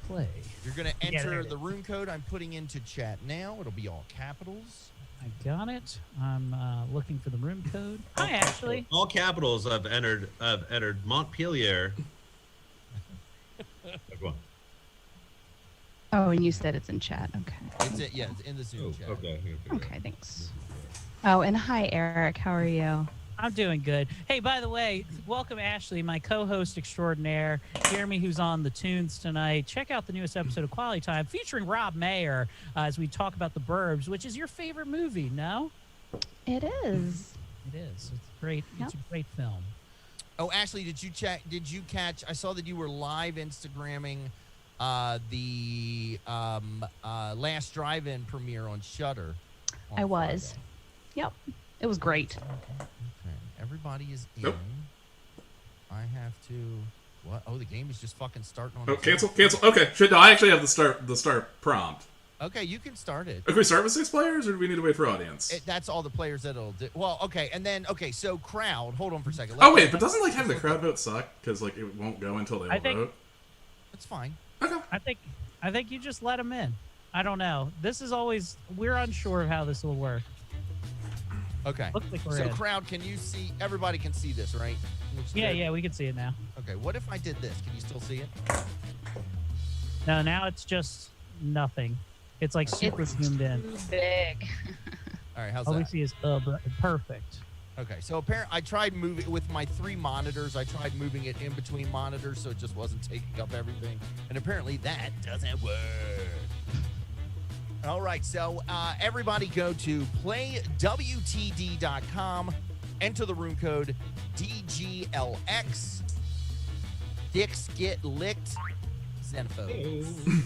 Play. You're going to Yeah, enter there it the room code I'm putting into chat now. It'll be all capitals. I got it. I'm looking for the room code. Hi, Ashley. All capitals. I've entered Montpelier. Go on. Oh, and you said it's in chat. Okay. It's in the Zoom chat. Okay. Okay, thanks. Oh, and hi, Eric. How are you? I'm doing good. Hey, by the way, welcome Ashley, my co-host extraordinaire. Jeremy, who's on the tunes tonight. Check out the newest episode of Quality Time featuring Rob Mayer as we talk about The Burbs, which is your favorite movie, no? It is. It is. It's great. Yep. It's a great film. Oh, Ashley, did you catch? I saw that you were live Instagramming the last drive-in premiere on Shudder. I was. Yep. It was great. Okay. Everybody is in. Nope. I have to. What? Oh, the game is just fucking starting on. oh, its own. cancel. Okay, no, I actually have the start prompt. Okay, you can start it. Can we start with 6 players, or do we need to wait for audience? That's all the players that'll do. Well, okay, and then so crowd. Hold on for a second. Oh wait, but doesn't like having the crowd vote suck? Because like it won't go until they all vote. That's fine. Okay. I think you just let them in. I don't know. This is always we're unsure of how this will work. Okay. Looks like we're So in. crowd, can you see? Everybody can see this, right? Looks good? Yeah, we can see it now. Okay. What if I did this? Can you still see it? No, now it's just nothing. It's like super zoomed in. Big. All right. How's All we that? see is perfect. Okay. So apparently, I tried moving with my 3 monitors. I tried moving it in between monitors, so it just wasn't taking up everything. And apparently, that doesn't work. All right, so everybody go to playwtd.com, enter the room code DGLX. Dicks get licked. Xenophobes.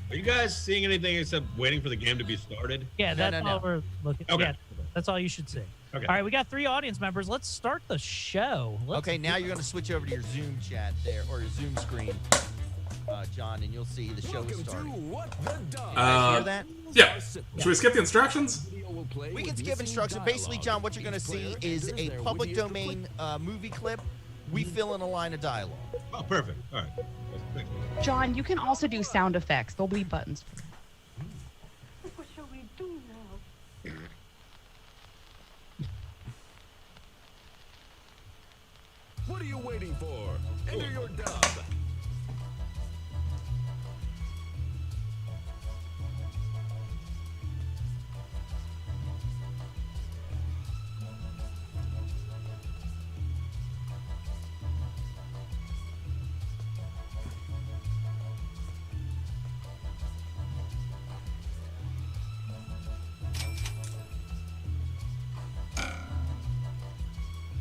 Are you guys seeing anything except waiting for the game to be started? Yeah, No, that's no, all no. we're looking. Okay. Yeah, that's all you should see. Okay. All right, we got 3 audience members. Let's start the show. Okay, now you're going to switch over to your Zoom chat there, or your Zoom screen, John, and you'll see the show is starting. You guys hear that? Yeah. Should we skip the instructions? We can skip instructions. Basically, John, what you're going to see is a public domain movie clip. We fill in a line of dialogue. Oh, perfect. All right. Thank you. John, you can also do sound effects. There'll be buttons. What shall we do now? What are you waiting for? Enter your dub.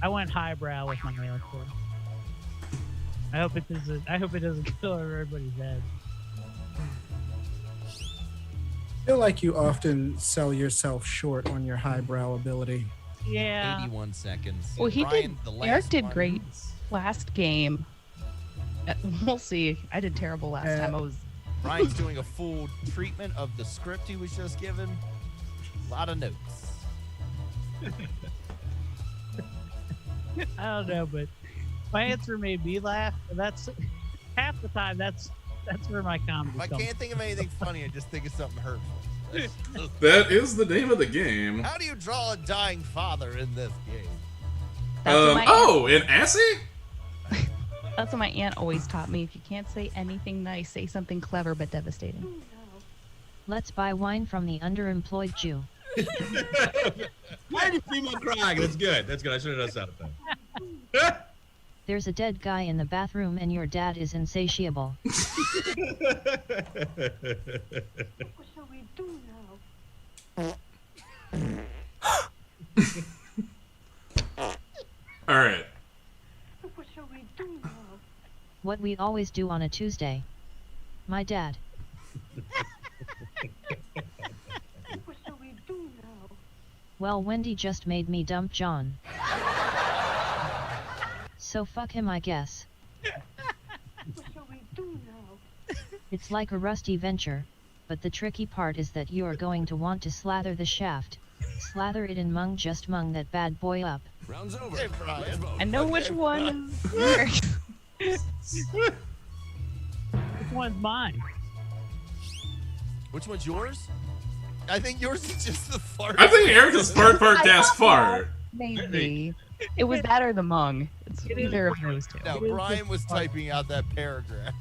I went highbrow with my mail cord. I hope it doesn't kill everybody's head. I feel like you often sell yourself short on your highbrow ability. Yeah. 81 seconds. Well, he Brian, did. the last Eric did one- great last game. We'll see. I did terrible last time. I was. Brian's doing a full treatment of the script he was just given. A lot of notes. I don't know, but my answer made me laugh. That's half the time. That's where my comedy. If I can't think of anything funny, I just think of something hurtful. That is the name of the game. How do you draw a dying father in this game? In Assy? That's what my aunt always taught me. If you can't say anything nice, say something clever but devastating. Let's buy wine from the underemployed Jew. Why did female crying? That's good. That's good. I should have done sound effect. There's a dead guy in the bathroom and your dad is insatiable. What shall we do now? All right. What shall we do now? What we always do on a Tuesday. My dad. What shall we do now? Well, Wendy just made me dump John. So fuck him, I guess. What shall we do now? It's like a rusty venture, but the tricky part is that you are going to want to slather the shaft. Slather it in mung, just mung that bad boy up. Round's over. Hey, Brian. Let's vote. I know which one is yours. Which one's mine? Which one's yours? I think yours is just the fart. I think Erica's fart gas fart. Maybe. It was that or the mung. It's either of those two. No, Brian was typing out that paragraph.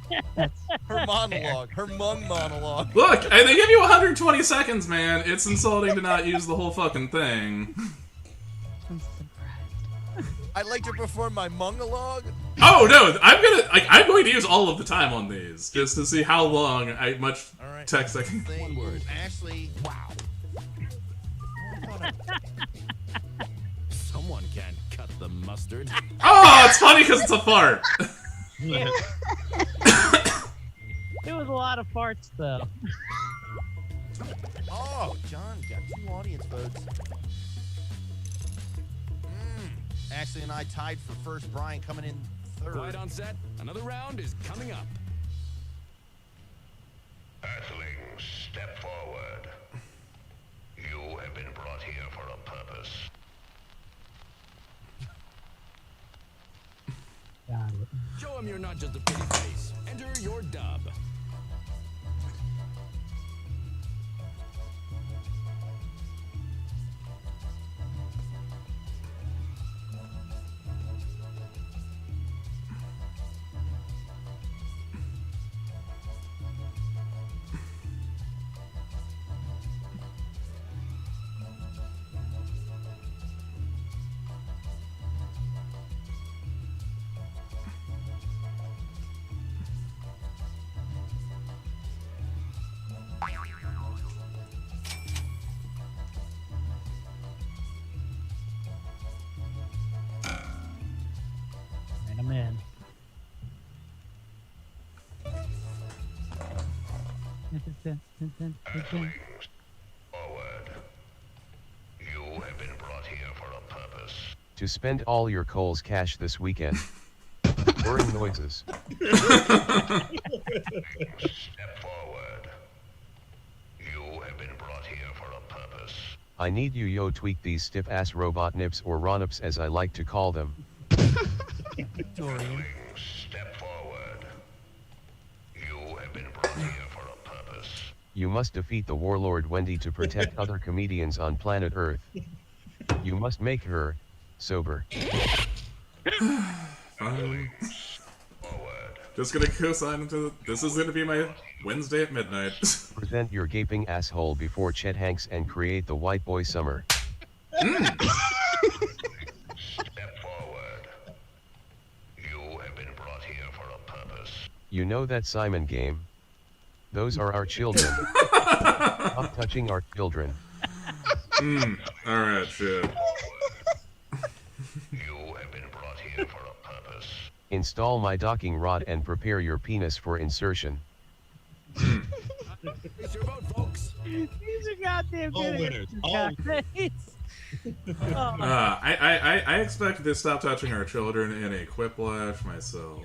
Her monologue. Her mung monologue. Look, they give you 120 seconds, man. It's insulting to not use the whole fucking thing. I'm surprised. I'd like to perform my monologue. Oh no, I'm going to use all of the time on these just to see how long much All right. text I can. One word. Ashley. Wow. Someone can cut the mustard. Oh, it's funny because it's a fart. Yeah. It was a lot of farts, though. Oh, John got 2 audience votes. Ashley and I tied for first. Brian coming in third. Quiet on set. Another round is coming up. Earthlings, step forward. You have been brought here for a purpose. Got it. Show him you're not just a pretty face. Enter your dub. And I'm in. Earthlings, forward. You have been brought here for a purpose. To spend all your Kohl's cash this weekend. Whirring noises. Step forward. You have been brought here for a purpose. I need you yo tweak these stiff-ass robot nips or ronups as I like to call them. Earthlings, step forward. You have been brought here for a purpose. You must defeat the warlord Wendy to protect other comedians on planet Earth. You must make her sober. Just gonna co-sign into this is gonna be my Wednesday at midnight. Present your gaping asshole before Chet Hanks and create the white boy summer. Step forward. You have been brought here for a purpose. You know that Simon game? Those are our children. Stop touching our children. Alright, shit. You have been brought here for a purpose. Install my docking rod and prepare your penis for insertion. It's your vote, folks. These are goddamn All good winners. answers, guys. I expect to stop touching our children in a quiplash myself.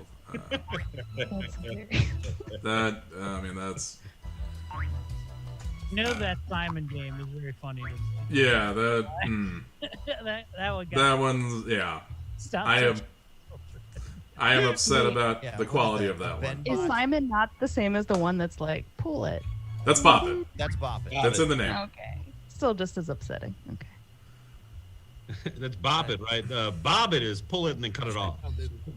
That's hilarious. That's You know that Simon game is very funny to me. yeah, that one got that one's yeah. Stop I am touching. I am upset Wait. about Yeah, the what quality was of that? that one. Is Simon not the same as the one that's like, pull it? That's Bop It. That's Bop It. That's in the name. Okay. Still just as upsetting. Okay. That's Bop It, right? Bob It is pull it and then cut it off.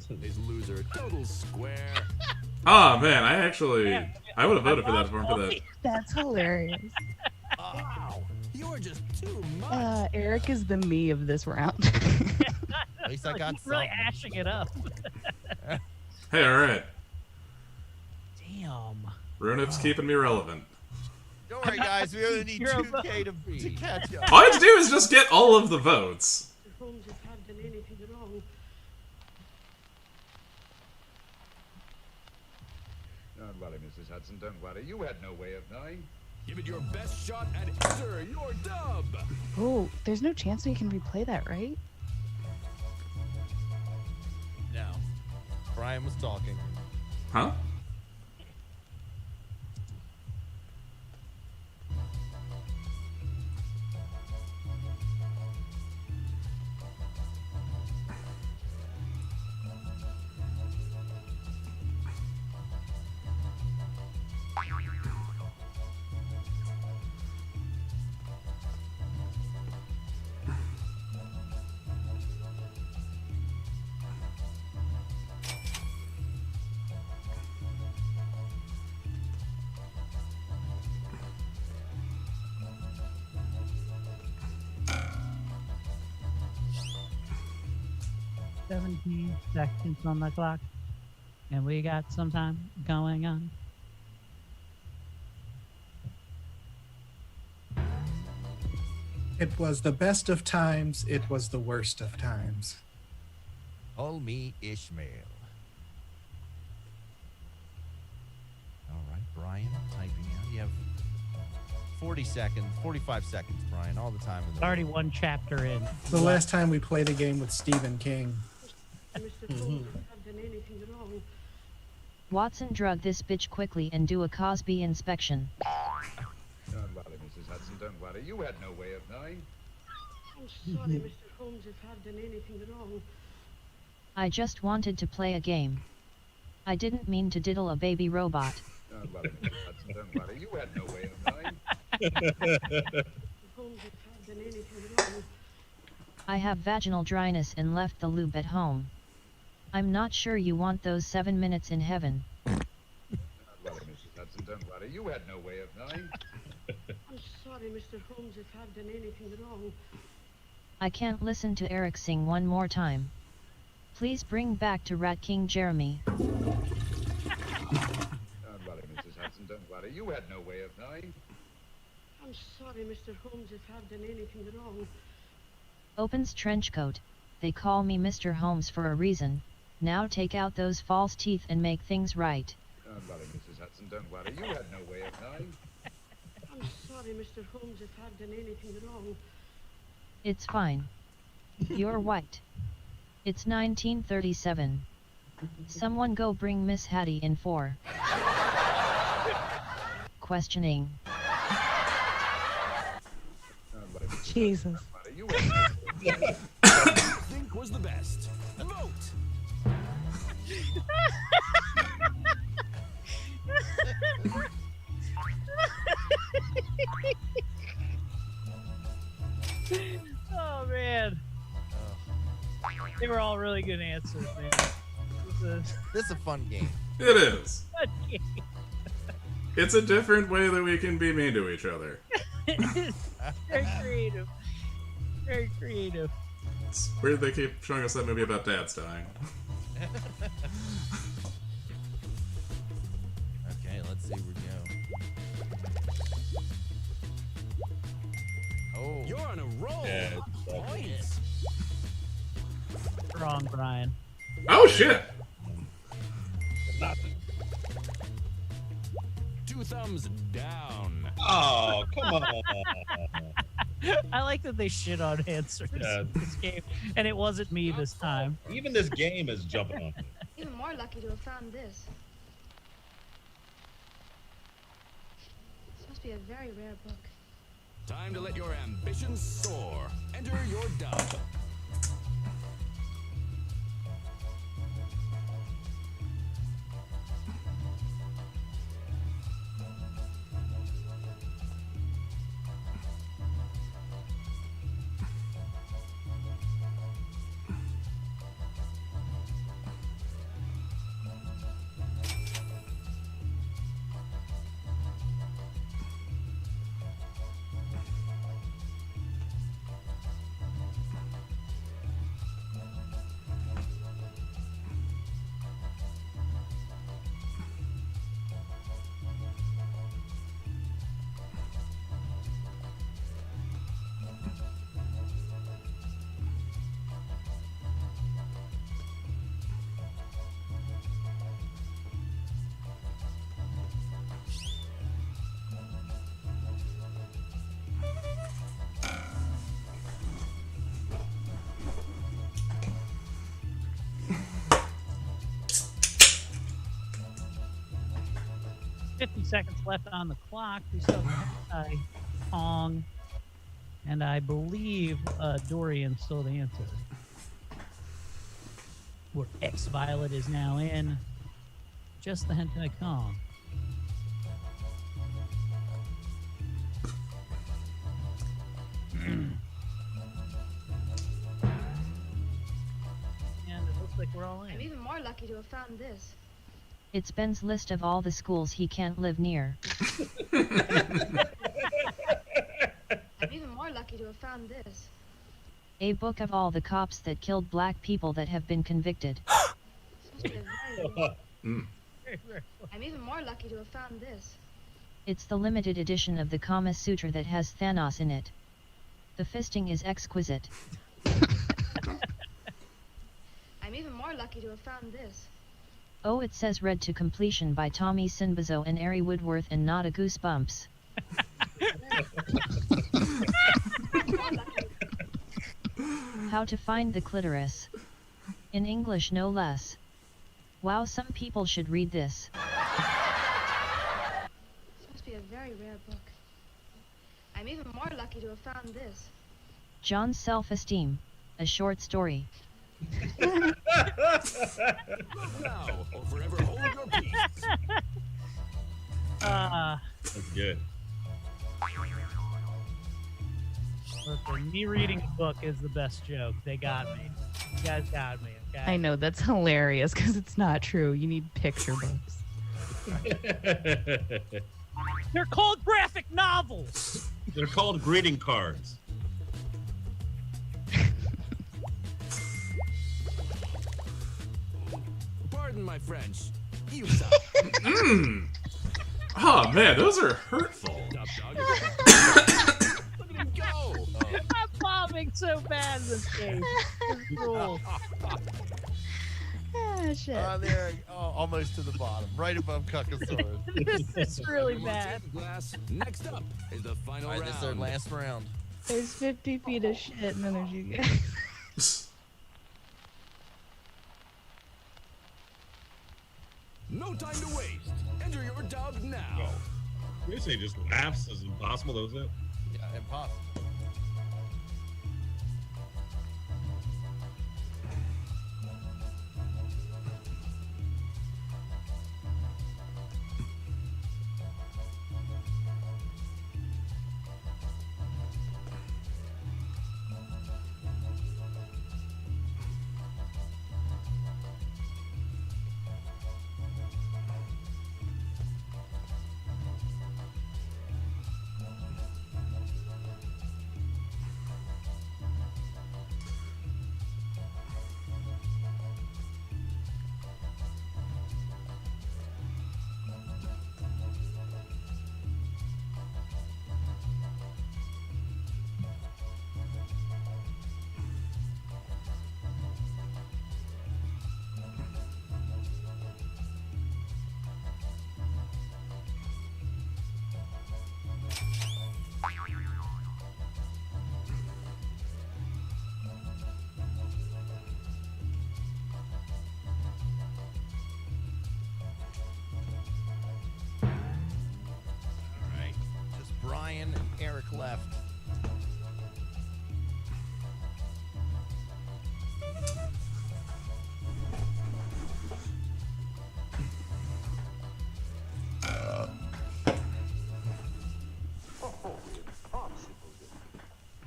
This loser, total square. Oh man, I would have voted for that for that. That's hilarious. Wow, you're just too much. Eric is the me of this round. At least I got He's really something. ashing it up. Hey, all right. Damn. Runip's keeping me relevant. Don't worry, guys. We only need You're a 2K to catch up. All I have to do is just get all of the votes. Holmes has not done anything wrong. Don't worry, Mrs. Hudson, don't worry. You had no way of knowing. Give it your best shot and enter your dub. Oh, there's no chance we can replay that, right? No. Brian was talking. Huh? "17 seconds on the clock, and we got some time going on." It was the best of times. It was the worst of times. Call me Ishmael. All right, Brian, typing out. You have 40 seconds, 45 seconds, Brian, all the time. In the Already one chapter in. The last time we played a game with Stephen King. Mr. Holmes has not done anything wrong. Watson, drug this bitch quickly and do a Cosby inspection. Don't worry, Mrs. Hudson, don't worry. You had no way of knowing. I'm sorry, Mr. Holmes has not done anything wrong. I just wanted to play a game. I didn't mean to diddle a baby robot. Don't worry, Mrs. Hudson, don't worry. You had no way of knowing. Mr. Holmes has not done anything wrong. I have vaginal dryness and left the lube at home. I'm not sure you want those 7 minutes in heaven. Don't worry, Mrs. Hudson, don't worry. You had no way of knowing. I'm sorry, Mr. Holmes has not done anything wrong. I can't listen to Eric sing one more time. Please bring back to Rat King Jeremy. Don't worry, Mrs. Hudson, don't worry. You had no way of knowing. I'm sorry, Mr. Holmes has not done anything wrong. Opens trench coat. They call me Mr. Holmes for a reason. Now take out those false teeth and make things right. Don't worry, Mrs. Hudson, don't worry. You had no way of knowing. I'm sorry, Mr. Holmes has not done anything wrong. It's fine. You're white. It's 1937. Someone go bring Miss Hattie in for questioning. Don't worry, Mrs. Jesus. Hudson, don't worry. You had no way of Think was the best. Vote. Oh man, they were all really good answers, man. This is a fun game. It is. Fun game. It's a different way that we can be mean to each other. Very creative. Very creative. It's weird they keep showing us that movie about dads dying. Okay, let's see where we go. Oh. You're on a roll. Yeah, Points. Wrong, Brian. Oh shit! Nothing. 2 thumbs down. Oh, come on. I like that they shit on answers Yeah. in this game, and it wasn't me this time. Even this game is jumping on me. Even more lucky to have found this. This must be a very rare book. Time to let your ambitions soar. Enter your dub. 50 seconds left on the clock. We still have Pong, and I believe Dorian's still the answer. Where X-Violet is now in. Just the hentai Kong. And it looks like we're all in. I'm even more lucky to have found this. It's Ben's list of all the schools he can't live near. I'm even more lucky to have found this. A book of all the cops that killed black people that have been convicted. I'm even more lucky to have found this. It's the limited edition of the Kama Sutra that has Thanos in it. The fisting is exquisite. I'm even more lucky to have found this. Oh, it says read to completion by Tommy Sinbazo and Ari Woodworth and not a goosebumps. How to find the clitoris. In English no less. Wow, some people should read this. This must be a very rare book. I'm even more lucky to have found this. John's Self-Esteem. A short story. Now or forever hold your peace. That's good. Listen, me reading a book is the best joke. They got me. You guys got me, okay? I know, that's hilarious because it's not true. You need picture books. They're called graphic novels. They're called greeting cards. Pardon my French. You Oh man, those are hurtful. Look at him go. I'm bombing so bad in this game. It's cool. Ah, shit. They're almost to the bottom, right above Cuckosaurus. This is really bad. Next up is the final All right, round. this is our last round. There's 50 feet of shit, and then there's you guys. No time to waste. Enter your dub now. You say just laughs is impossible. That was it. Yeah, impossible. Brian and Eric left.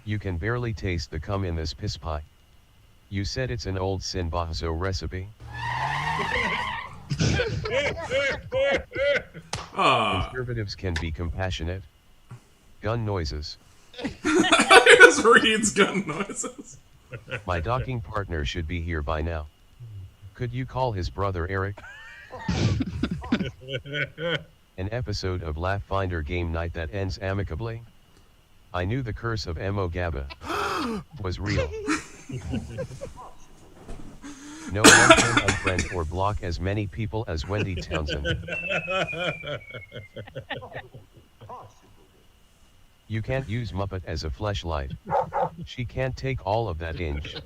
You can barely taste the cum in this piss pie. You said it's an old Sinbazo recipe? Conservatives can be compassionate. Gun noises. Just reads gun noises. My docking partner should be here by now. Could you call his brother Eric? An episode of Laughfinder game night that ends amicably? I knew the curse of Mo Gabba was real. No one can unfriend or block as many people as Wendy Townsend. You can't use Muppet as a fleshlight. She can't take all of that inch. Your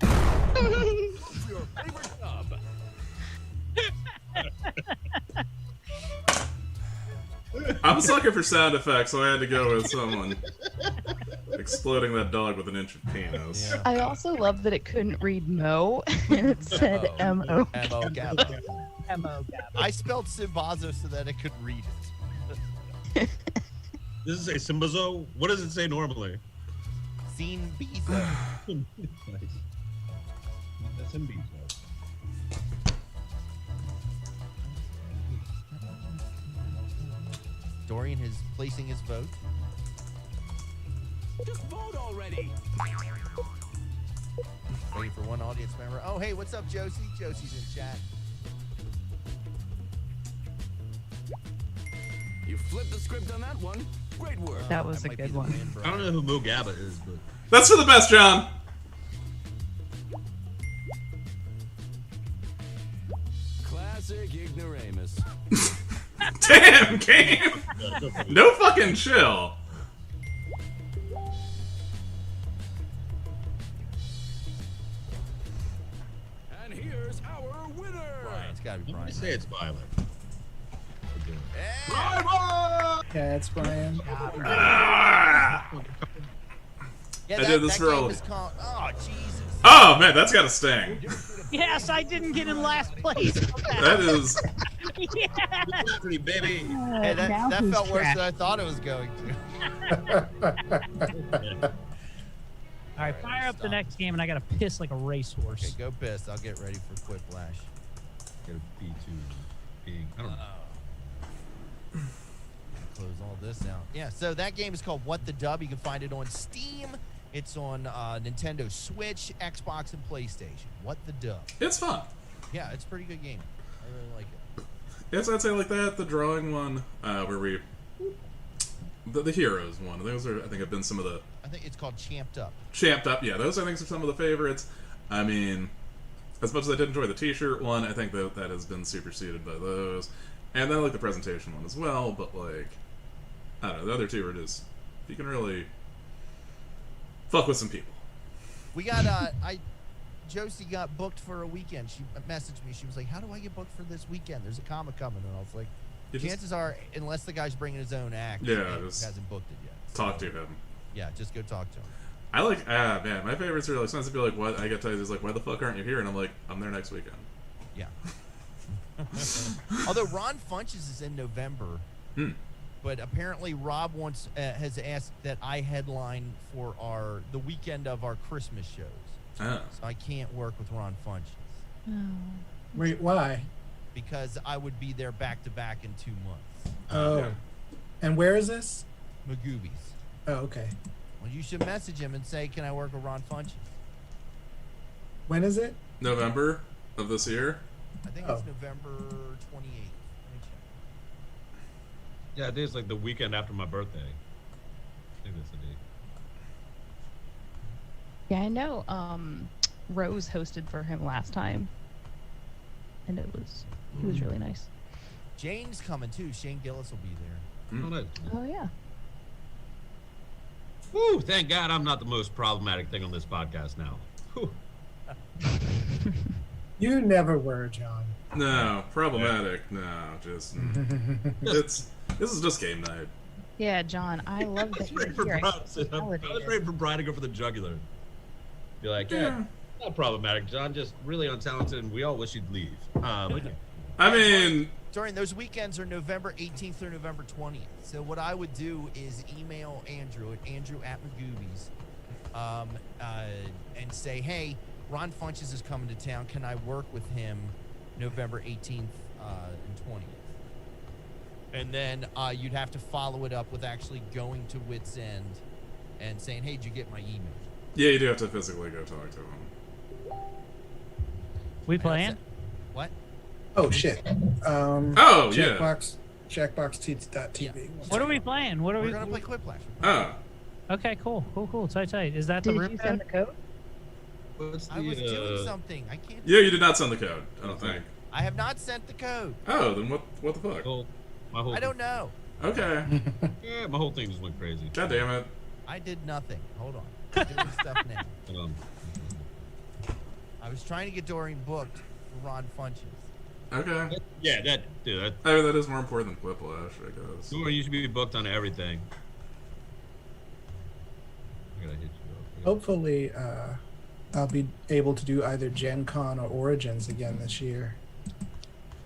favorite dub. I'm a sucker for sound effects, so I had to go with someone exploding that dog with an inch of penis. Yeah. I also love that it couldn't read Mo, and it said M-O. M-O Gabba. M-O I spelled Simbazo so that it could read it. Does it say Simbazo? What does it say normally? Seen Bezo. Nice. That's Simbizo. Dorian is placing his vote. Just vote already. Waiting for one audience member. Oh, hey, what's up, Josie? Josie's in chat. You flipped the script on that one. Great work. That was a good one. I don't know who Mo Gabba is, but That's for the best, John. Classic ignoramus. Damn, game. No fucking chill. And here's our winner. Brian, it's gotta be I Brian. say it's Violet. Yeah, it's Brian. Yeah, I did this for game all- is called, oh, Jesus. Oh man, that's got a sting. Yes, I didn't get in last place. That is. Yes. Pretty baby. Hey, now that who's felt worse trash? than I thought it was going to. All right, fire up the next game, and I gotta piss like a racehorse. Okay, go piss. I'll get ready for Quiplash. Get a B2. Being, I don't know. Close all this out. Yeah, so that game is called What the Dub. You can find it on Steam. It's on Nintendo Switch, Xbox, and PlayStation. What the Dub. It's fun. Yeah, it's a pretty good game. I really like it. Yes, I'd say like that. The drawing one, where we, the heroes one. Those are, I think, have been some of the I think it's called Champed Up. Champed Up. Yeah, those I think are some of the favorites. I mean, as much as I did enjoy the T-shirt one, I think that has been superseded by those. And then I like the presentation one as well. But like, I don't know, the other two are just, you can really fuck with some people. We got Josie got booked for a weekend. She messaged me. She was like, "How do I get booked for this weekend? There's a comic coming." And I was like, "Chances are, unless the guy's bringing his own act, Yeah, he just hasn't booked it yet." Talk to him. Yeah, just go talk to him. I like, man, my favorites are like, sometimes people are like, what? I get tired, is like, why the fuck aren't you here? And I'm like, I'm there next weekend. Yeah. Although Ron Funches is in November, but apparently Rob has asked that I headline for the weekend of our Christmas shows. Oh. So I can't work with Ron Funches. Wait, why? Because I would be there back to back in 2 months. Oh. And where is this? Magoobies. Oh, okay. Well, you should message him and say, "Can I work with Ron Funches?" When is it? November of this year. I think it's November 28th. Yeah, I think it's like the weekend after my birthday. I think that's the date. Yeah, I know. Rose hosted for him last time, and he was really nice. Jane's coming too. Shane Gillis will be there. Oh, nice. Oh yeah. Woo, thank God I'm not the most problematic thing on this podcast now. Whew. You never were, John. No, problematic. No, just this is just game night. Yeah, John, I love that you're here. I was ready for Brian to go for the jugular. Be like, yeah, not problematic, John. Just really untalented, and we all wish you'd leave. But yeah. I mean, during those weekends are November 18th through November 20th. So what I would do is email Andrew at Magoobies, and say, "Hey, Ron Funches is coming to town. Can I work with him November 18th and 20th?" And then you'd have to follow it up with actually going to Wits End and saying, "Hey, did you get my email?" yeah, you do have to physically go talk to him. We playing? What? Oh shit. Oh, yeah. Jackbox.tv. What are we playing? What are We're we? gonna play Quiplash. Oh. Okay, cool. Tight. Is that the Did room you send code? the code? What's I was doing something. I can't. Yeah, you did not send the code. I don't think. I have not sent the code. Oh, then what the fuck? My whole I don't know. Okay. Yeah, my whole thing just went crazy. God damn it. I did nothing. Hold on. I'm doing stuff now. Hold on. I was trying to get Dorian booked for Ron Funches. Okay. Yeah, that dude. I mean, that is more important than Whiplash, I guess. You should be booked on everything. I gotta hit you up. Hopefully, I'll be able to do either Gen Con or Origins again this year.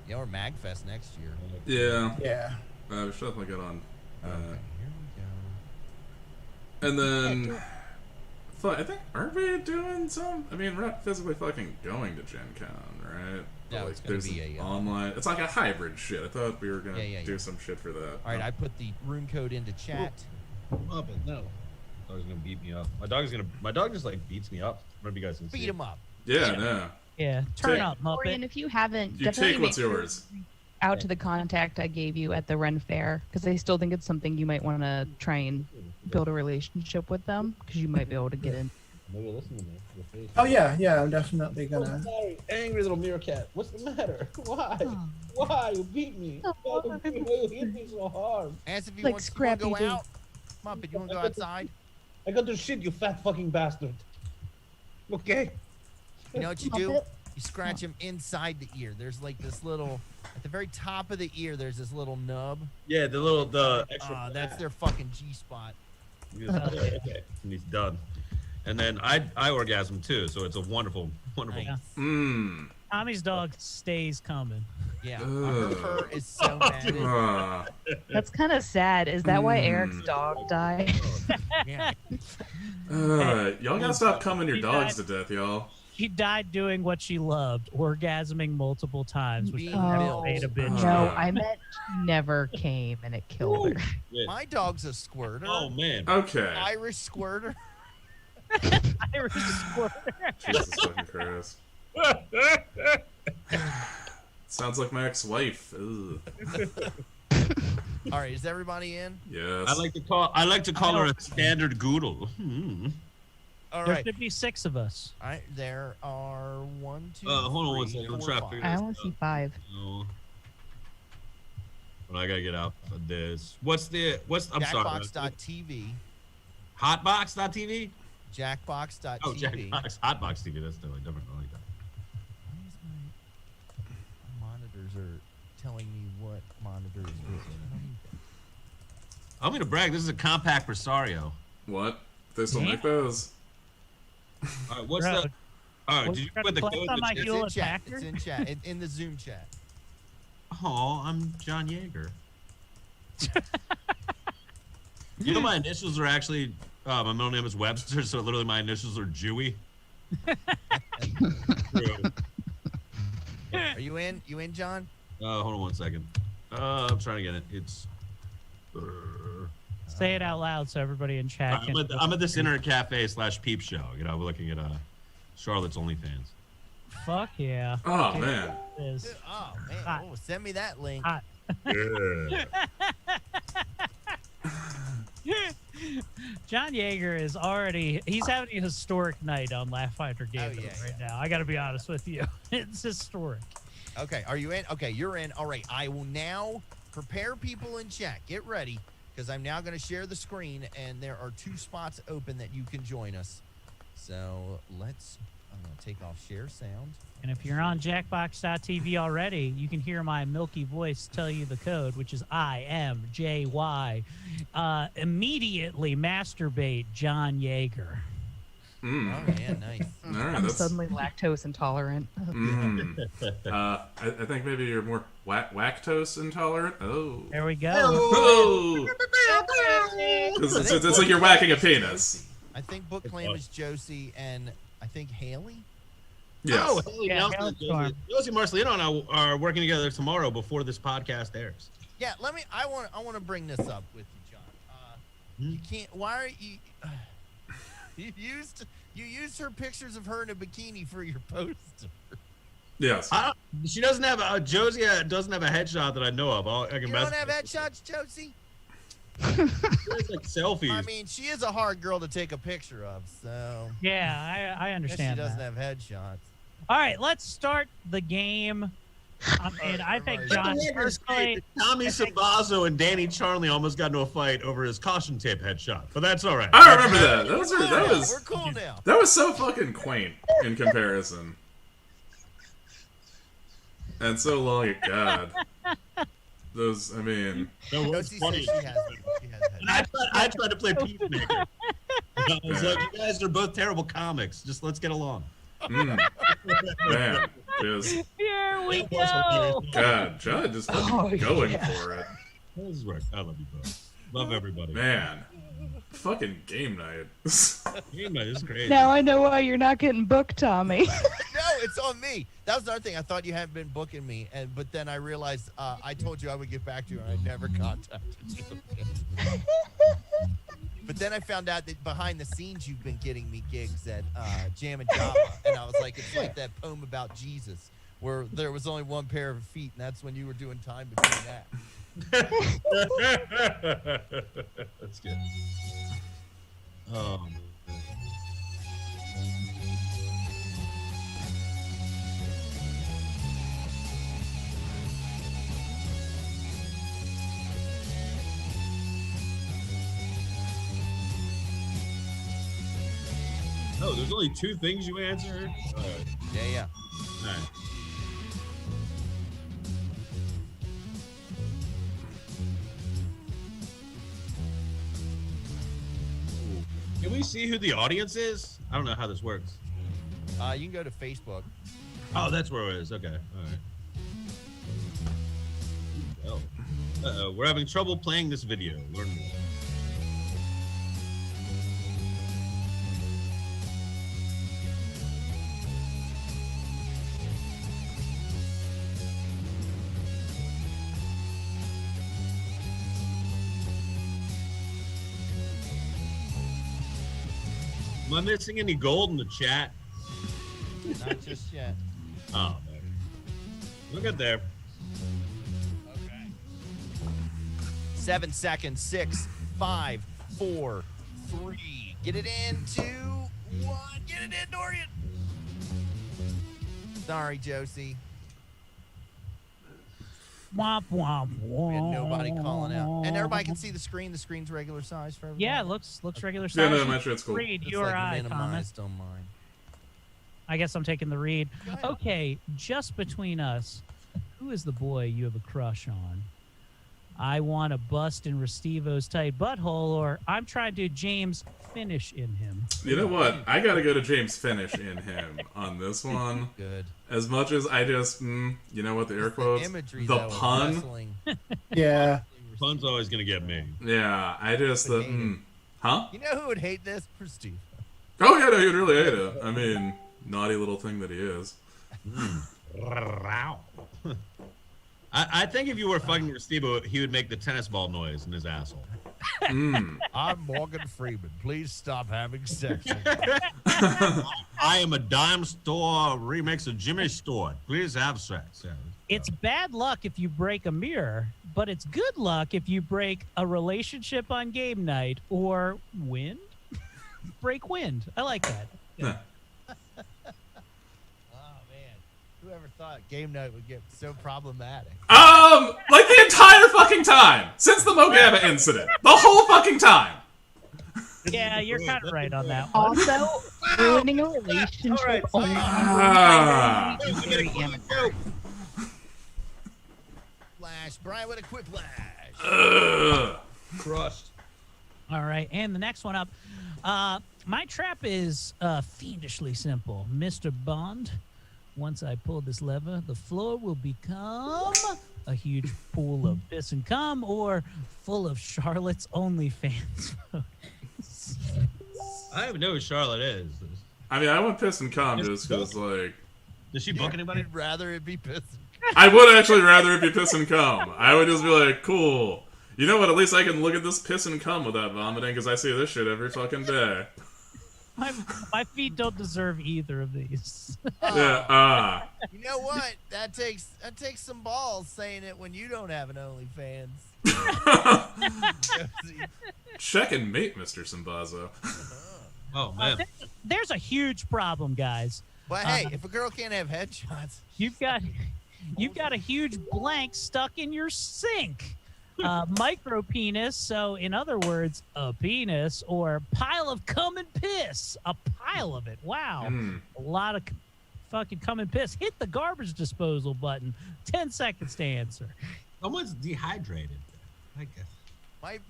Yeah, or MagFest next year. Yeah. Yeah. We should definitely get on. Okay, here we go. And then, I think, aren't we doing some? I mean, we're not physically fucking going to Gen Con, right? No, Like, it's gonna there's be an a online. It's like a hybrid shit. I thought we were gonna do some shit for that. All right, I put the room code into chat. Up it, no. My dog's gonna beat me up. My dog just like beats me up. Maybe you guys can see. Beat him up. Yeah, no. Yeah, turn up, Orion, Muppet. if you haven't, You definitely take what's make sure yours. you reach out to the contact I gave you at the Ren Fair, because I still think it's something you might want to try and build a relationship with them, because you might be able to get in. Maybe listen to me. Oh yeah, I'm definitely gonna. Sorry, angry little meerkat. What's the matter? Why? Why you beat me? Why you hit me so hard? Ask if you Like want to Scrappy go Doo. out. Muppet, you want to go outside? I got to shit, you fat fucking bastard. Okay. You know what you do? You scratch him inside the ear. There's like this little, at the very top of the ear, there's this little nub. Yeah, the extra. That's their fucking G spot. Okay, and he's done. And then I orgasm too, so it's a wonderful. Yeah. Mmm. Tommy's dog stays coming. Yeah, her fur is so bad. That's kind of sad. Is that why Eric's dog died? Yeah. Y'all gotta stop coming your He dogs died. to death, y'all. She died doing what she loved, orgasming multiple times, which made a bitch. No, I meant she never came and it killed her. My dog's a squirter. Oh man. Okay. Irish squirter. Irish squirter. Jesus fucking Christ. Sounds like my ex-wife. Ugh. All right, is everybody in? Yes. I like to call her a standard goodle. All There right. should be 6 of us. All right, there are 1, 2, Hold on one 3, second. I'm 4, trying to 5. figure I this only see 5. No. But I gotta get out of this. I'm sorry. Jackbox.tv. Hotbox.tv? Jackbox.tv. Oh, Jackbox. Hotbox TV. That's totally different. I like that. Why is my monitors are telling me what monitor is which? I'm gonna brag. This is a compact Presario. What? They still make those? All right, what's Bro, the? All right, was did you there put the flex code? on my It's Hewlett in chat. Packard? It's in chat. In the Zoom chat. Oh, I'm John Yeager. You know my initials are actually my middle name is Webster, so literally my initials are Jewy. Are you in? You in, John? Hold on one second. I'm trying to get it. It's. Say it out loud so everybody in chat can. I'm at this internet cafe / peep show. You know, we're looking at Charlotte's OnlyFans. Fuck yeah. Oh, Okay, man. it is. Oh man! Hot. Oh, send me that link. Hot. Yeah. John Yeager is he's having a historic night on Laughfinder Game right now. I got to be honest with you. It's historic. Okay, are you in? Okay, you're in. All right, I will now prepare people in chat. Get ready, because I'm now going to share the screen, and there are 2 spots open that you can join us. So I'm going to take off share sound. And if you're on Jackbox.tv already, you can hear my milky voice tell you the code, which is IMJY. Immediately masturbate John Yeager. Mm. Oh, yeah, nice. All right, I'm that's, suddenly lactose intolerant. I think maybe you're more lactose intolerant. Oh. There we go. Oh. It's like you're whacking a penis. I think book claim is Josie and I think Haley. Yes. Oh, Haley Yeah, Nelson, Haley Josie Marcelino and I are working together tomorrow before this podcast airs. Yeah, I want to bring this up with you, John. You can't. Why are you? You used her pictures of her in a bikini for your poster. Yes. She doesn't have Josie doesn't have a headshot that I know of. I can You don't have headshots, Josie? like selfies. I mean, she is a hard girl to take a picture of, so. Yeah, I understand She doesn't that. have headshots. All right, let's start the game. And I think John personally, Tommy Sabazo and Danny Charlie almost got into a fight over his caution tape headshot, but that's all right. I remember that. We're cool now. That was so fucking quaint in comparison. And so long, God. Those, I mean. No, what's funny? And I tried to play Peacemaker. I was like, you guys are both terrible comics. Just let's get along. Man, just. Here we go. God, Judd just going for it. This is right. I love you both. Love everybody. Man. Fucking game night. Game night is crazy. Now I know why you're not getting booked, Tommy. No, it's on me. That was another thing. I thought you hadn't been booking me, but then I realized I told you I would get back to you, and I never contacted you. But then I found out that behind the scenes you've been getting me gigs at Jam and Java, and I was like, it's like that poem about Jesus, where there was only one pair of feet, and that's when you were doing time between that. That's good. Oh. Oh, there's only 2 things you answered? Yeah. All right. Can we see who the audience is? I don't know how this works. You can go to Facebook. Oh, that's where it is. Okay. All right. Uh-oh. We're having trouble playing this video. Learn more. Am I missing any gold in the chat? Not just yet. Oh, man. We'll get there. Okay. 7 seconds. 6, 5, 4, 3. Get it in. 2, 1. Get it in, Dorian. Sorry, Josie. Womp womp womp. We had nobody calling out, and everybody can see the screen. The screen's regular size for everybody. Yeah, it looks regular size. Yeah, no, my shit's cool. Read It's you or like I, minimized Thomas. on mine. I guess I'm taking the read. Okay, just between us, who is the boy you have a crush on? I want to bust in Restivo's tight butthole, or I'm trying to James finish in him. You know what? I gotta go to James Finish in him on this one. Good. As much as I just, you know what, the air quotes? Imagery, The though, of pun? wrestling. Yeah. Pun's always going to get me. Yeah, I just, huh? You know who would hate this? Steve. Oh, yeah, no, you'd really hate it. I mean, naughty little thing that he is. I think if you were fucking Restivo, he would make the tennis ball noise in his asshole. I'm Morgan Freeman. Please stop having sex. I am a dime store remix of Jimmy Stewart. Please have sex. Yeah. It's bad luck if you break a mirror, but it's good luck if you break a relationship on game night or wind. Break wind. I like that. Yeah. Whoever thought game night would get so problematic? Like the entire fucking time since the Mogaba incident, the whole fucking time. Yeah, you're kind of right on that one. Also, ruining a relationship only very amateur. Flash, Brian with a quick flash. Crushed. All right, and the next one up. My trap is fiendishly simple. Mr. Bond, once I pull this lever, the floor will become a huge pool of piss and cum or full of Charlotte's OnlyFans. I don't even know who Charlotte is. I mean, I want piss and cum just because, like... Does she book anybody? I'd rather it be piss. I would actually rather it be piss and cum. I would just be like, cool. You know what? At least I can look at this piss and cum without vomiting because I see this shit every fucking day. My feet don't deserve either of these. Yeah. You know what? That takes some balls saying it when you don't have an OnlyFans. Check and mate, Mr. Simbazo. Oh man. There's a huge problem, guys. But hey, if a girl can't have headshots, you've got a huge blank stuck in your sink. Micro penis, so in other words, a penis, or pile of cum and piss, a pile of it. Wow, a lot of fucking come and piss, hit the garbage disposal button. 10 seconds to answer. Someone's dehydrated. I guess.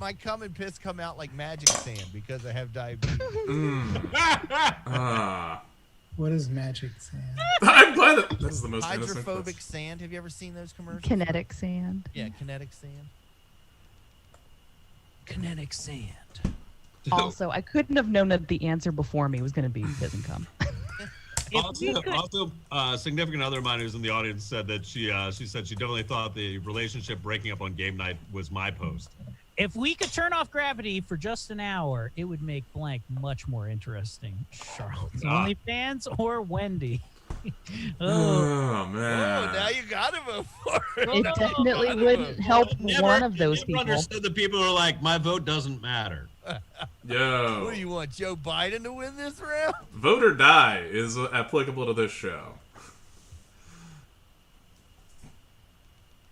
My cum and piss come out like magic sand because I have diabetes. What is magic sand? I'm glad that is the most innocent Hydrophobic sand. Have you ever seen those commercials? Kinetic sand. Yeah, kinetic sand. Kinetic sand. Also, I couldn't have known that the answer before me was going to be piss and cum. Also, a significant other of mine who's in the audience said that she said she definitely thought the relationship breaking up on game night was my post. If we could turn off gravity for just an hour, it would make blank much more interesting. Charlotte's OnlyFans or Wendy? Oh, man. Oh, now you got to vote for it. It definitely wouldn't help one of those people. Understood the people who are like, my vote doesn't matter. Yo. What do you want, Joe Biden to win this round? Vote or die is applicable to this show.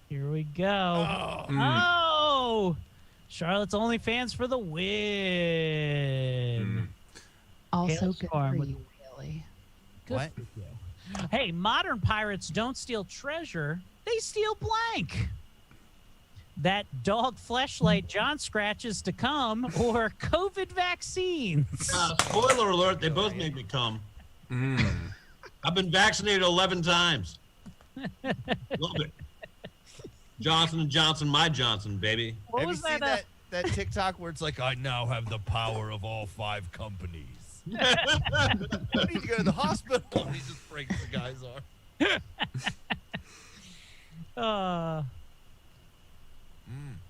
Here we go. Oh! Charlotte's OnlyFans for the win. Also good for Hailstorm. you, really. Good What? for you. Hey, modern pirates don't steal treasure. They steal blank. That dog fleshlight John scratches to come or COVID vaccines. Spoiler alert, they both make me come. I've been vaccinated 11 times. Love it. Johnson & Johnson, my Johnson, baby. What Have was you seen that? that TikTok where it's like, I now have the power of all 5 companies? You need to go to the hospital. And he just breaks the guy's arm.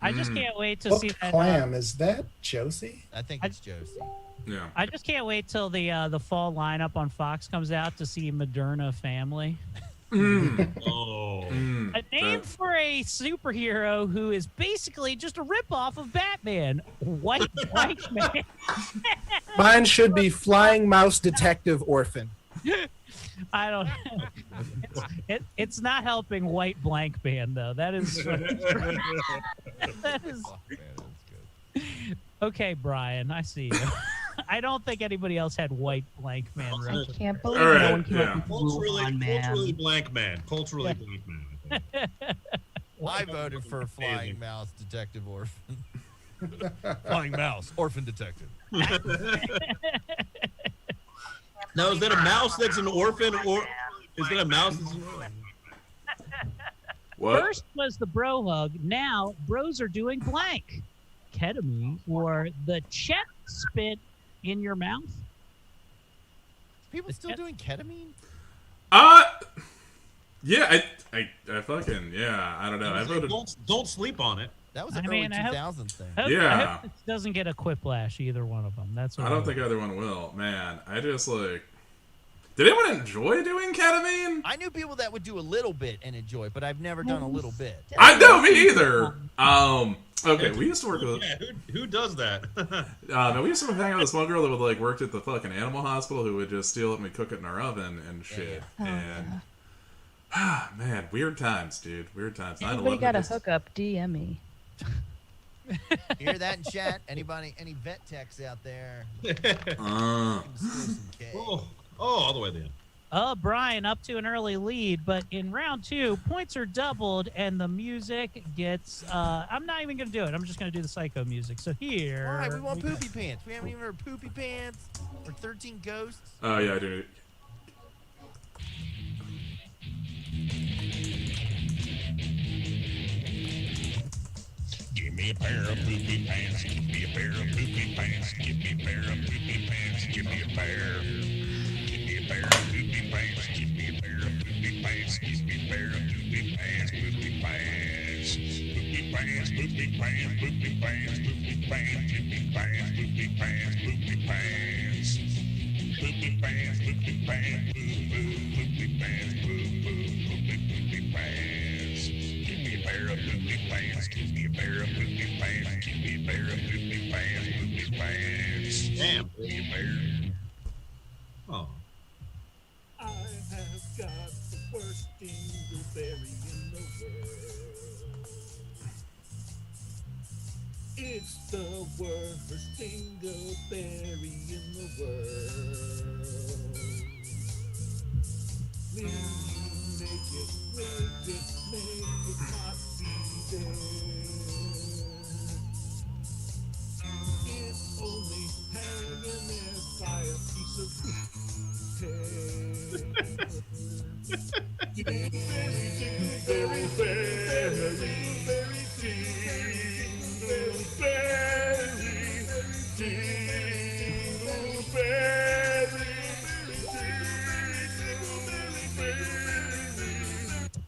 I just can't wait to What see that. clam is that, Josie? I think it's Josie. Yeah. I just can't wait till the fall lineup on Fox comes out to see Moderna Family. Oh. A name for a superhero who is basically just a ripoff of Batman. White man. Mine should be Flying Mouse Detective Orphan. I don't know. It's not helping White Blank Man, though. That is... that is... Okay, Brian, I see you. I don't think anybody else had White Blank Man. I can't believe All right, no one came yeah. up with Wuhan Man. Culturally blank man. Culturally blank man. I think. I voted for Flying Mouse Detective Orphan. Flying Mouse Orphan Detective. Now, is that a mouse that's an orphan, or is that a mouse that's an orphan? What? First was the bro hug. Now bros are doing blank. Ketamine or the Chet spit in your mouth. People still doing ketamine? Yeah, I fucking, yeah, I don't know. I voted. Don't sleep on it. That was an early 2000s thing. I Yeah. hope it doesn't get a quiplash, either one of them. That's what I don't think either one will. Man, I just like. Did anyone enjoy doing ketamine? I knew people that would do a little bit and enjoy, but I've never done a little bit. I know, me either. Okay, we used to work with. Yeah, who does that? No, we used to hang out with this one girl that would like worked at the fucking animal hospital who would just steal it and we'd cook it in our oven and shit. And man, weird times, dude. Weird times. Anybody got a hookup? DM me. You hear that in chat? Anybody, any vet techs out there? All the way there. Brian up to an early lead, but in round 2, points are doubled and the music gets. I'm not even going to do it. I'm just going to do the psycho music. So here. Why? We want Poopy Pants. We haven't even heard Poopy Pants or 13 Ghosts. Oh, yeah, I do. Give me a pair of poopy pants. Give me a pair of poopy pants. Give me a pair of poopy pants. Give me a pair. Give me a pair of poopy pants. Give me a pair of poopy pants. Give me a pair of poopy pants. Poopy pants. Poopy pants. Poopy pants. Poopy pants. Poopy pants. Poopy pants. Poopy pants. Poopy pants. Poopy pants. Poopy pants. Poopy pants. Poopy pants. Give me a pair of poopy pants. Give me a pair of poopy pants. Give me a pair of poopy pants. Poopy pants. Damn. Give me a pair. Oh. I have got the worst dingleberry in the world. It's the worst dingleberry in the world. Make it not be there. It's only hanging there by a piece of hair. Very, very,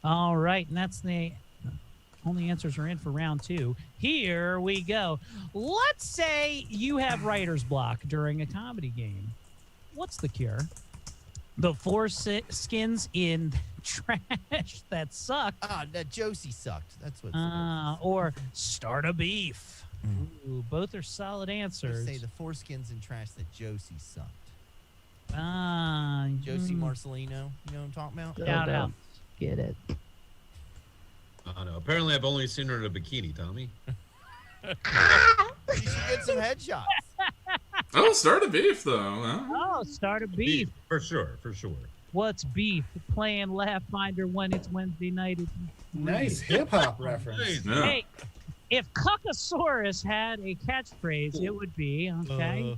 All right, and that's the only answers are in for round 2. Here we go. Let's say you have writer's block during a comedy game. What's the cure? The skins in trash that suck. That Josie sucked. That's what. Or start a beef. Ooh, both are solid answers. Say the foreskins in trash that Josie sucked. Josie Marcelino. You know what I'm talking about? Shout out. Get it. I know. Apparently, I've only seen her in a bikini, Tommy. You should get some headshots. Oh, start a beef though. Huh? Oh, start a beef. For sure, for sure. What's beef? Playing Laughfinder when it's Wednesday night. Nice hip hop reference. Yeah. Hey, if Cuckosaurus had a catchphrase, it would be, okay,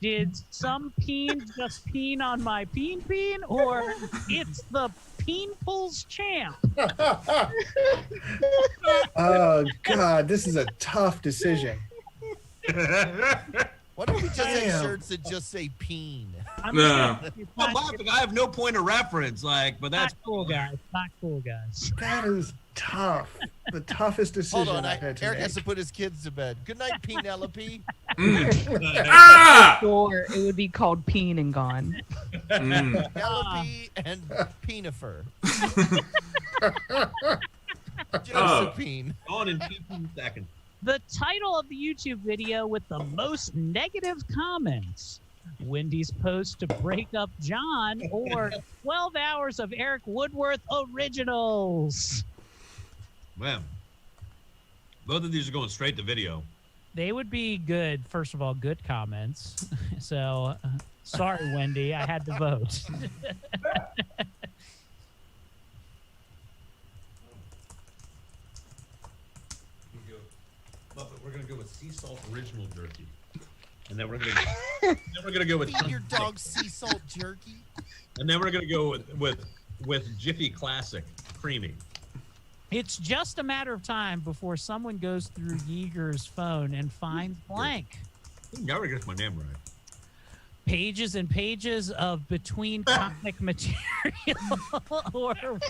did some peen just peen on my peen, or it's the Peen Pulls champ? Oh, God, this is a tough decision. Why don't we just have shirts that just say peen? No. I'm laughing. I have no point of reference, but that's not cool, guys. Not cool, guys. That is tough. The toughest decision Hold on, I've had to Eric make. has to put his kids to bed. Good night, Penelope. Or it would be called Peen and Gone. Penelope and Penifer. Josephine. On in 15 seconds. The title of the YouTube video with the most negative comments. Wendy's post to break up John, or 12 hours of Eric Woodworth originals. Man, both of these are going straight to video. They would be good. First of all, good comments. So, sorry, Wendy, I had to vote. We're gonna go with sea salt original jerky, and then we're gonna go with Feed your dog sea salt jerky. And then we're gonna go with Jiffy Classic creamy. It's just a matter of time before someone goes through Yeager's phone and finds blank. You never get my name right. Pages and pages of between comic material or with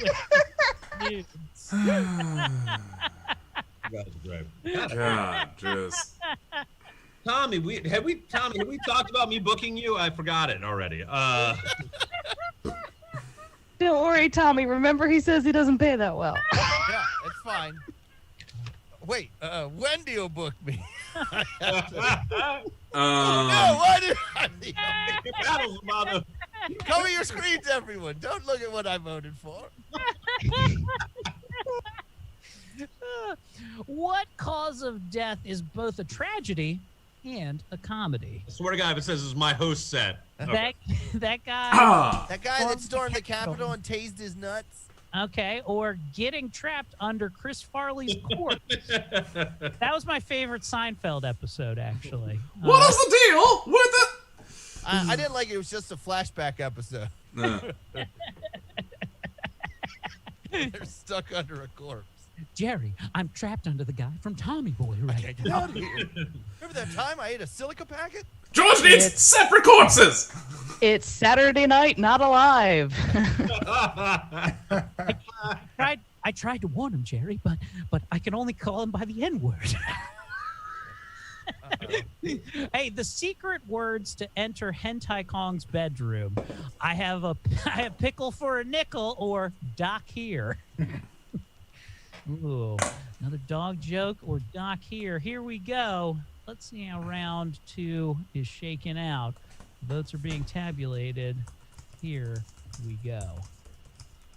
nudes. God, just. Tommy, have we talked about me booking you? I forgot it already. Don't worry, Tommy. Remember, he says he doesn't pay that well. Yeah, it's fine. Wait, Wendy will book me. No, why did I? Cover your screens, everyone. Don't look at what I voted for. What cause of death is both a tragedy and a comedy? I swear to God, if it says it's my host set. That guy. That guy that stormed the Capitol and tased his nuts. Okay, or getting trapped under Chris Farley's corpse. That was my favorite Seinfeld episode, actually. What is the deal with it? I didn't like it. It was just a flashback episode. They're stuck under a corpse. Jerry, I'm trapped under the guy from Tommy Boy right Get out of here. Remember that time I ate a silica packet? George needs separate corpses. It's Saturday night, not alive. I tried to warn him, Jerry, but I can only call him by the N-word. Hey, the secret words to enter Hentai Kong's bedroom. I have pickle for a nickel, or Doc here. Ooh, another dog joke or Doc here. Here we go. Let's see how round 2 is shaking out. Votes are being tabulated. Here we go.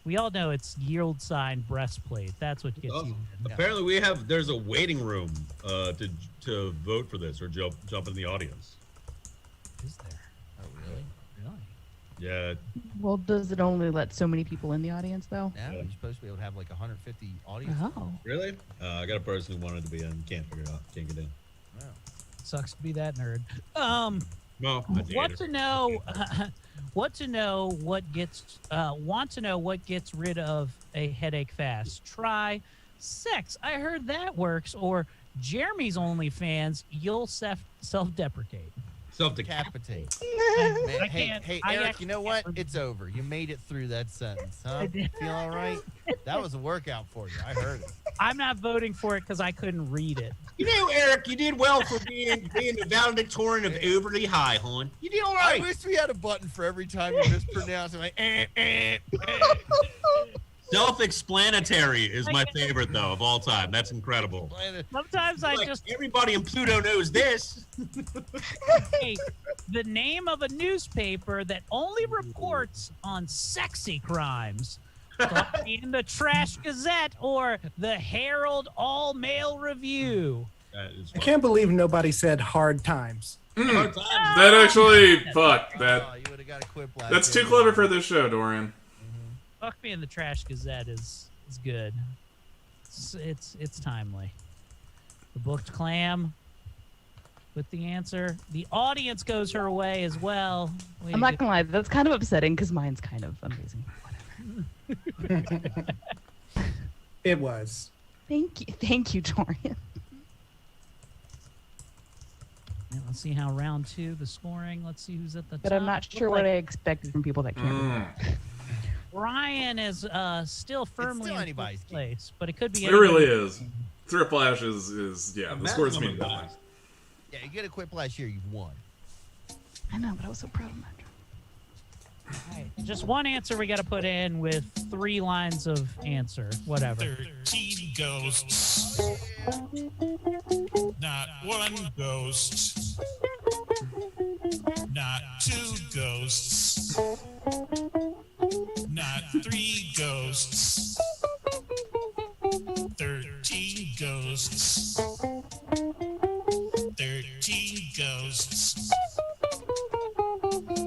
We all know it's yield sign breastplate. That's what gets you in. Apparently, there's a waiting room to vote for this or jump in the audience. Is there? Oh, really? Really? Yeah. Well, does it only let so many people in the audience, though? Now you're supposed to be able to have like 150 audience. Oh. Really? I got a person who wanted to be in. Can't figure it out. Can't get in. Wow. Sucks to be that nerd. No. Want to know what gets rid of a headache fast? Try sex. I heard that works. Or Jeremy's OnlyFans. You'll self-deprecate. Self-decapitate. I Hey, can't- hey, I Eric, actually you know what? It's over. You made it through that sentence, huh? Feel all right? That was a workout for you. I heard it. I'm not voting for it because I couldn't read it. You know, Eric, you did well for being the valedictorian of overly high, hon. You did all right. I wish we had a button for every time you mispronounce it. Like, Self-explanatory is my favorite, though, of all time. That's incredible. Sometimes I Like, just everybody in Pluto knows this. hey, the name of a newspaper that only reports on sexy crimes. In the Trash Gazette or the Herald All-Male Review. I can't believe nobody said hard times. That actually, fuck that. you would have got a quip last That's year. too clever for this show, Dorian. Fuck Me in the Trash Gazette is good. It's timely. The Booked Clam with the answer. The audience goes her way as well. I'm not gonna lie, that's kind of upsetting because mine's kind of amazing. It was. Thank you, Dorian. Yeah, let's see how round 2, the scoring. Let's see who's at the But top. I'm not sure what I expected from people that can't. Brian is still firmly in anybody's first place, but it could be. It really anybody's. is. Triplash is yeah. The score's mean different. Yeah, you get a quip last year, you've won. I know, but I was so proud of mine. Right. Just one answer we got to put in with 3 lines of answer, whatever. 13 ghosts. Not one ghost. Not 2 ghosts. Not 3 ghosts. 13 ghosts. 13 ghosts.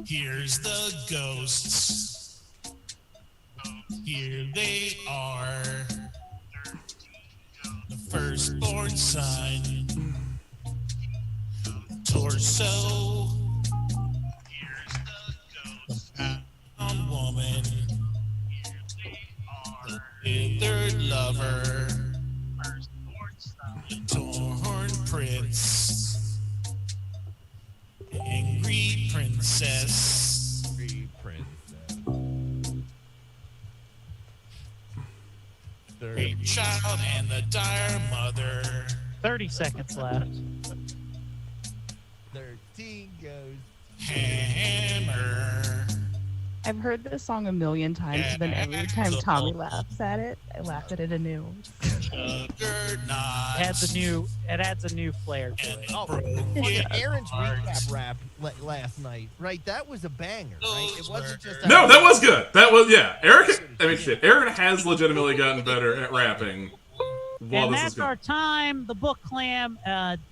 Here's the ghosts. Here they are. The firstborn son. Torso. The brown woman. The withered lover. The torn prince. Angry princess. Angry princess. Great child and the dire mother. 30 seconds left. 13 goes. Hammer. I've heard this song a million times, but then every time Tommy laughs at it, I laugh at it anew. It adds a new flair to it. Oh, fucking Aaron's recap rap last night, right? That was a banger, right? It wasn't just. No, that was good. That was Eric. I mean, shit. Aaron has legitimately gotten better at rapping. While And this is that's going. our time. The Book Clam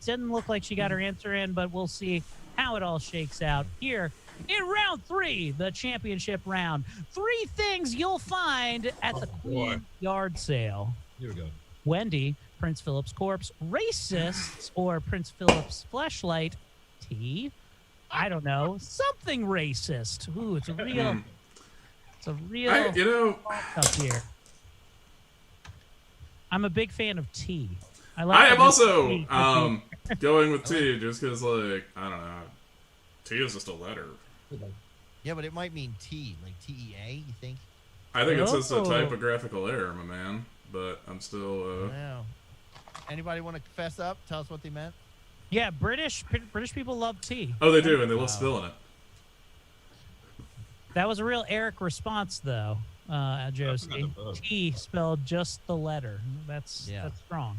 didn't look like she got her answer in, but we'll see how it all shakes out here in round 3, the championship round. 3 things you'll find at the Queen Yard Sale. Here we go. Wendy, Prince Philip's corpse, racists, or Prince Philip's fleshlight. T. I don't know, something racist. Ooh, it's a real. It's a real. Up here. I'm a big fan of tea. I am also going with T just because, like, I don't know. T is just a letter. Yeah, but it might mean T, like TEA, you think? I think it's just a typographical error, my man. But I'm still. Wow. Anybody want to fess up? Tell us what they meant? Yeah, British people love tea. Oh, they do, and they love spilling it. That was a real Eric response, though, Josie. T spelled just the letter. That's strong.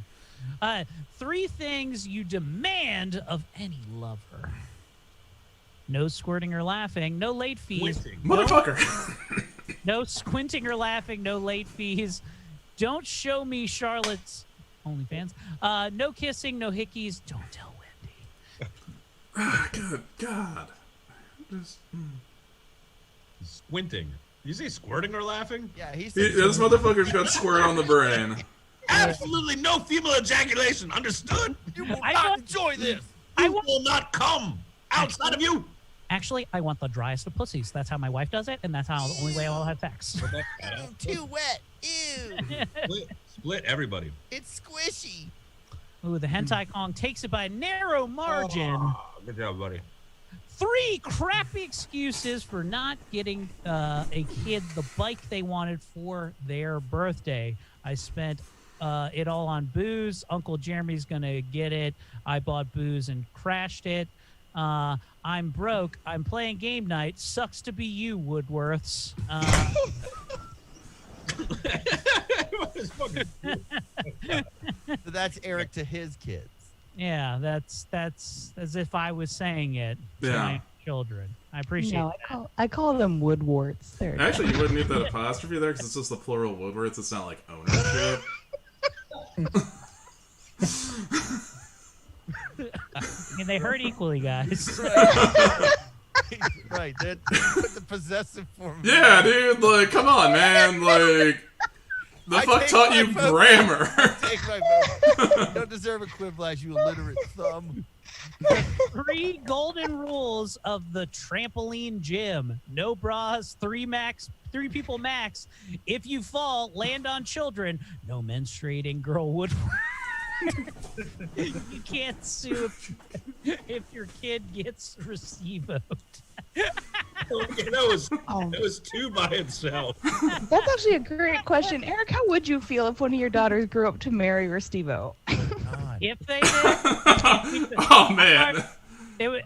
3 things you demand of any lover. No squirting or laughing. No late fees. Motherfucker. No squinting or laughing. No late fees. Don't show me Charlotte's OnlyFans. No kissing. No hickeys. Don't tell Wendy. Good God. squinting. Did you say squirting or laughing? Yeah, This motherfucker's got squirt on the brain. Absolutely no female ejaculation. Understood? You will not enjoy this. You will not come outside of you. Actually, I want the driest of pussies. That's how my wife does it, and that's how the only way I'll have sex. Too wet. Ew. Split everybody. It's squishy. Ooh, the hentai Kong takes it by a narrow margin. Oh, good job, buddy. 3 crappy excuses for not getting a kid the bike they wanted for their birthday. I spent it all on booze. Uncle Jeremy's gonna get it. I bought booze and crashed it. I'm broke. I'm playing game night. Sucks to be you, Woodworths. So that's Eric to his kids. Yeah, that's as if I was saying it to my children. I appreciate that. I call them woodwarts. There. Actually, you wouldn't need that apostrophe there because it's just the plural Woodworths. It's not like ownership. I mean, they hurt equally, guys. Right, that the possessive form. Yeah, dude, like, come on, man, like, the fuck taught you grammar? Take my vote. You don't deserve a quiplash, you illiterate thumb. 3 golden rules of the trampoline gym: no bras, 3 people max. If you fall, land on children. No menstruating girl would. You can't sue if your kid gets received. That was 2 by itself. That's actually a great question. Eric, how would you feel if one of your daughters grew up to marry Restivo? If they did, oh man,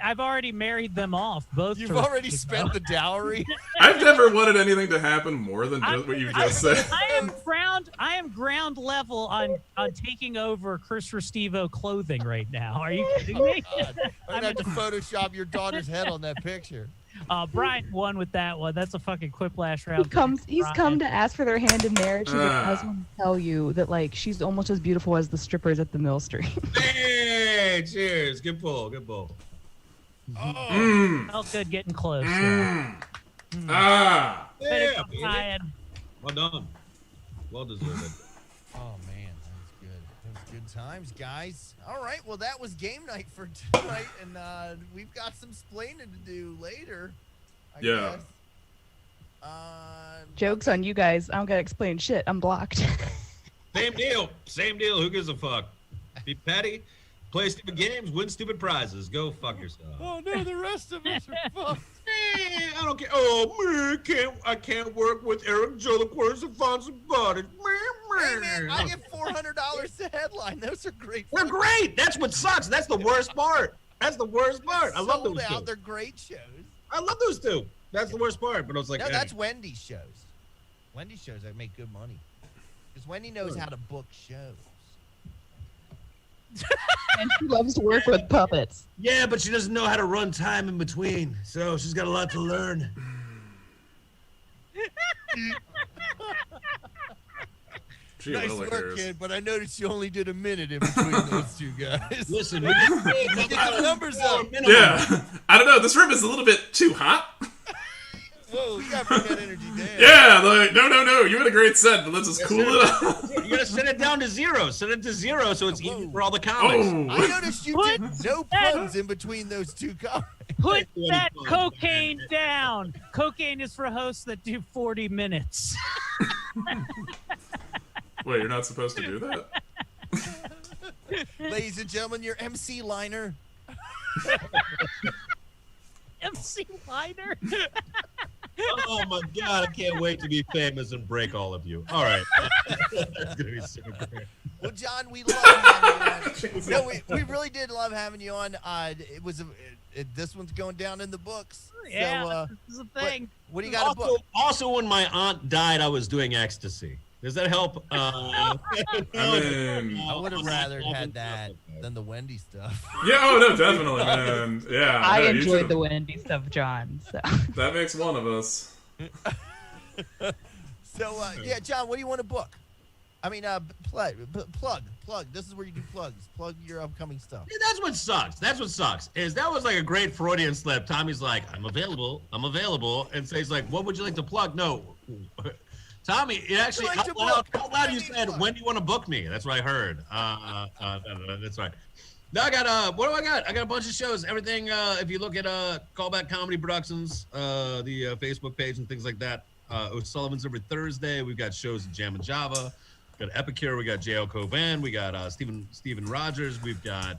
I've already married them off. Both. You've already spent the dowry. I've never wanted anything to happen more than just what you just said. I am ground level on taking over Chris Restivo clothing right now. Are you kidding me? I'm gonna have to Photoshop your daughter's head on that picture. Brian won with that one. That's a fucking quiplash round. He's come to ask for their hand in marriage. He does want to tell you that like she's almost as beautiful as the strippers at the Mill Street. Hey, cheers. Good pull. Good pull. Felt good getting close. Yeah, well done. Well deserved. Oh man, that was good. That was good times, guys. All right, well that was game night for tonight, and we've got some splaining to do later. I guess. Joke's on you guys. I don't gotta explain shit. I'm blocked. Same deal. Same deal. Who gives a fuck? Be petty. Play stupid games, win stupid prizes. Go fuck yourself. Oh no, the rest of us are fucked. I don't care. Oh man, I can't work with Eric Jolicoeur's and Fonzie Body. Hey man, I get $400 to headline. Those are great. They're great. That's what sucks. That's the worst part. That's the worst part. I love those two. They're great shows. I love those two. That's the worst part. But I was like, no, hey. that's Wendy's shows. Wendy's shows that make good money because Wendy knows how to book shows. And she loves to work with puppets. Yeah, but she doesn't know how to run time in between, so she's got a lot to learn. Nice work, kid, but I noticed you only did a minute in between those two guys. Listen, we get the numbers up. Yeah, I don't know. This room is a little bit too hot. Whoa, you gotta bring that energy down. Yeah, like, no. You had a great set, but let's just cool it up. You gotta set it down to 0. Set it to 0 so it's even for all the comics. Oh. I noticed you did no puns in between those two comics. Put that cocaine down. Cocaine is for hosts that do 40 minutes. Wait, you're not supposed to do that? Ladies and gentlemen, your MC liner. MC liner? Oh my god, I can't wait to be famous and break all of you. All right. That's gonna be so great. Well, John, we love having you on. No, we really did love having you on. It was this one's going down in the books. Yeah, so, this is a thing. What do you got to book? Also, when my aunt died, I was doing ecstasy. Does that help? I would have rather had that than the Wendy stuff. Yeah, oh no, definitely, man. Yeah, I enjoyed the Wendy stuff, John. So. That makes one of us. So, yeah, John, what do you want to book? I mean, plug. This is where you do plugs. Plug your upcoming stuff. Yeah, that's what sucks. That's what sucks. Is that was like a great Freudian slip. Tommy's like, I'm available, and so he's like, what would you like to plug? No, Tommy, it actually out loud you said, when do you want to book me? That's what I heard. That's right. Now I got what do I got? I got a bunch of shows. Everything. If you look at Callback Comedy Productions, the Facebook page and things like that. O'Sullivan's every Thursday. We've got shows at Jam and Java. We got Epicure. We got J.L. Covan. We got Steven Rogers. We've got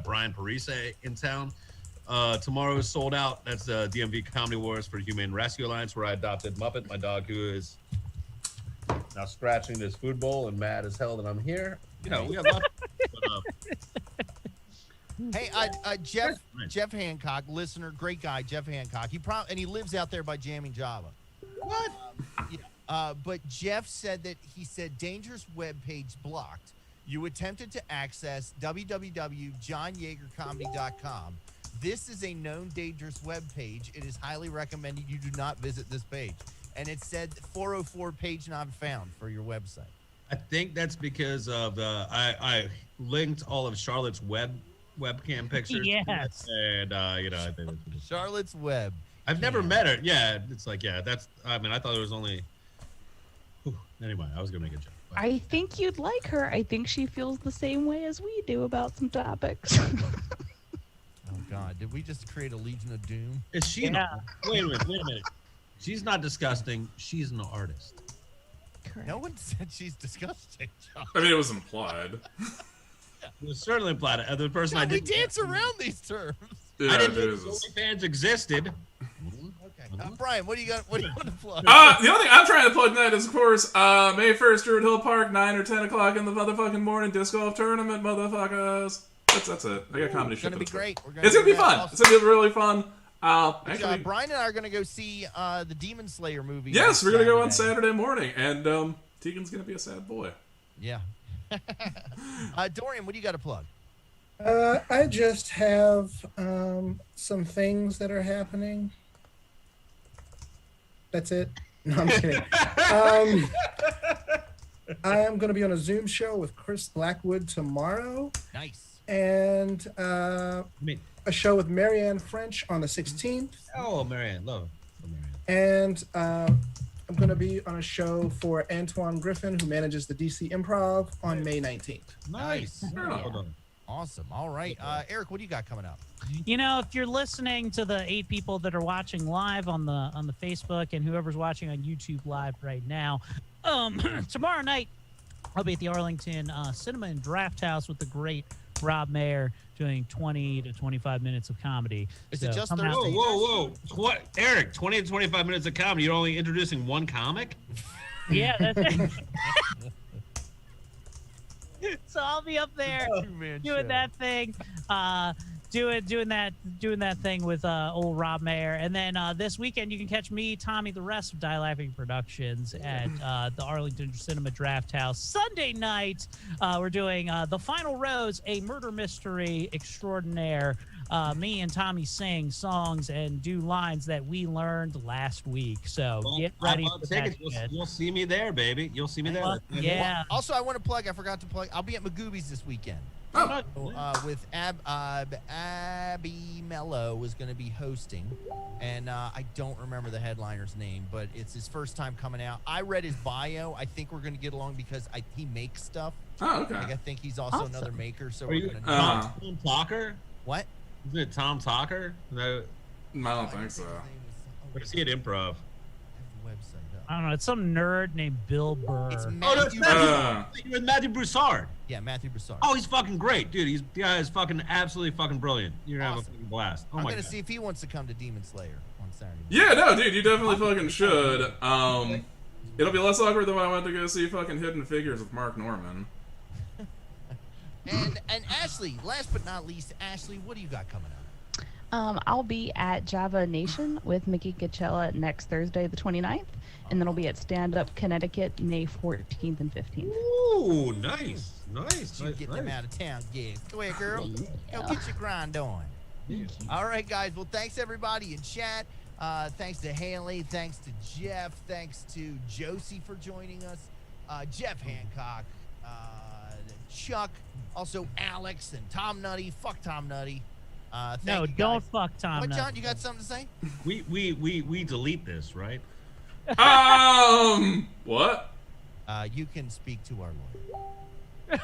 Brian Parise in town. Tomorrow is sold out. That's DMV Comedy Wars for Humane Rescue Alliance, where I adopted Muppet, my dog, who is now scratching this food bowl and mad as hell that I'm here. You know, we have lots. Hey, Jeff Hancock, listener, great guy, Jeff Hancock. He lives out there by Jamming Java. What? But Jeff said that dangerous web page blocked. You attempted to access www.johnyeagercomedy.com. This is a known dangerous web page. It is highly recommended you do not visit this page. And it said 404 page not found for your website. I think that's because of I linked all of Charlotte's webcam pictures. Yes. And I think Charlotte's web. I've never met her. Yeah, it's like that's. I mean, I thought it was only. Anyway, I was gonna make a joke. But. I think you'd like her. I think she feels the same way as we do about some topics. Oh God! Did we just create a Legion of Doom? Is she? Not, wait a minute. She's not disgusting. She's an artist. Correct. No one said she's disgusting. I mean, it was implied. It was certainly implied. The person I we did. dance around these terms. Yeah, I didn't know OnlyFans existed. Okay, Brian, what do you got? What do you want to plug? The only thing I'm trying to plug tonight is, of course, May 1st, Druid Hill Park, 9 or 10 o'clock in the motherfucking morning, disc golf tournament, motherfuckers. That's it. I got comedy shit. It's gonna be great. It's gonna be fun. Awesome. It's gonna be really fun. Actually, Brian and I are gonna go see the Demon Slayer movie. Yes, we're gonna go on Saturday morning, and Tegan's gonna be a sad boy. Yeah. Dorian, what do you got to plug? I just have some things that are happening. That's it. No, I'm kidding. I am going to be on a Zoom show with Chris Blackwood tomorrow. Nice. And a show with Marianne French on the 16th. Oh, Marianne, love Marianne. And I'm going to be on a show for Antoine Griffin, who manages the DC Improv, on May 19th. Nice. Yeah. Awesome. All right. Eric, what do you got coming up? You know, if you're listening to the 8 people that are watching live on the Facebook and whoever's watching on YouTube live right now, tomorrow night I'll be at the Arlington Cinema and Draft House with the great Rob Mayer doing 20 to 25 minutes of comedy. Is it just Thursday? Whoa. What, Eric, 20 to 25 minutes of comedy. You're only introducing one comic? Yeah, that's it. So I'll be up there doing that thing, doing that thing with old Rob Mayer, and then this weekend you can catch me, Tommy, the rest of Die Laughing Productions at the Arlington Cinema Draft House. Sunday night, we're doing The Final Rose, a murder mystery extraordinaire. Me and Tommy sing songs and do lines that we learned last week. So get ready for that. You'll see me there, baby. You'll see me there. Yeah. Also, I want to plug. I forgot to plug. I'll be at Magoobies this weekend. With Abby Mello is going to be hosting, and I don't remember the headliner's name, but it's his first time coming out. I read his bio. I think we're going to get along because he makes stuff. Oh, okay. Like, I think he's also another maker. So we're going to. Tom Talker? What? Isn't it Tom Talker? No, I don't think so. Or is he at Improv? I don't know. It's some nerd named Bill Burr. It's Matthew. You're with Matthew Broussard. Yeah, Matthew Broussard. Oh, he's fucking great, dude. The guy is fucking absolutely fucking brilliant. You're gonna have a fucking blast. Oh I'm my gonna god. see if he wants to come to Demon Slayer on Saturday. Yeah, no, dude, you definitely fucking should. It'll be less awkward than when I went to go see fucking Hidden Figures with Mark Norman. And Ashley, last but not least, Ashley, what do you got coming up? I'll be at Java Nation with Mickey Coachella next Thursday, the 29th, and then I'll be at Stand Up Connecticut May 14th and 15th. Ooh, nice. Get them out of town gigs. Go ahead, girl. Go get your grind on. All right, guys. Well, thanks everybody in chat. Thanks to Haley. Thanks to Jeff. Thanks to Josie for joining us. Jeff Hancock, Chuck, also Alex and Tom Nutty. Fuck Tom Nutty. No, Thank you don't guys. fuck Tom. What, Nutty. John? You got something to say? We delete this, right? What? You can speak to our lawyer.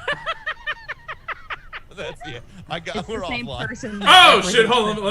That's it. It's we're the same offline. person. Oh shit! Hold on. Let me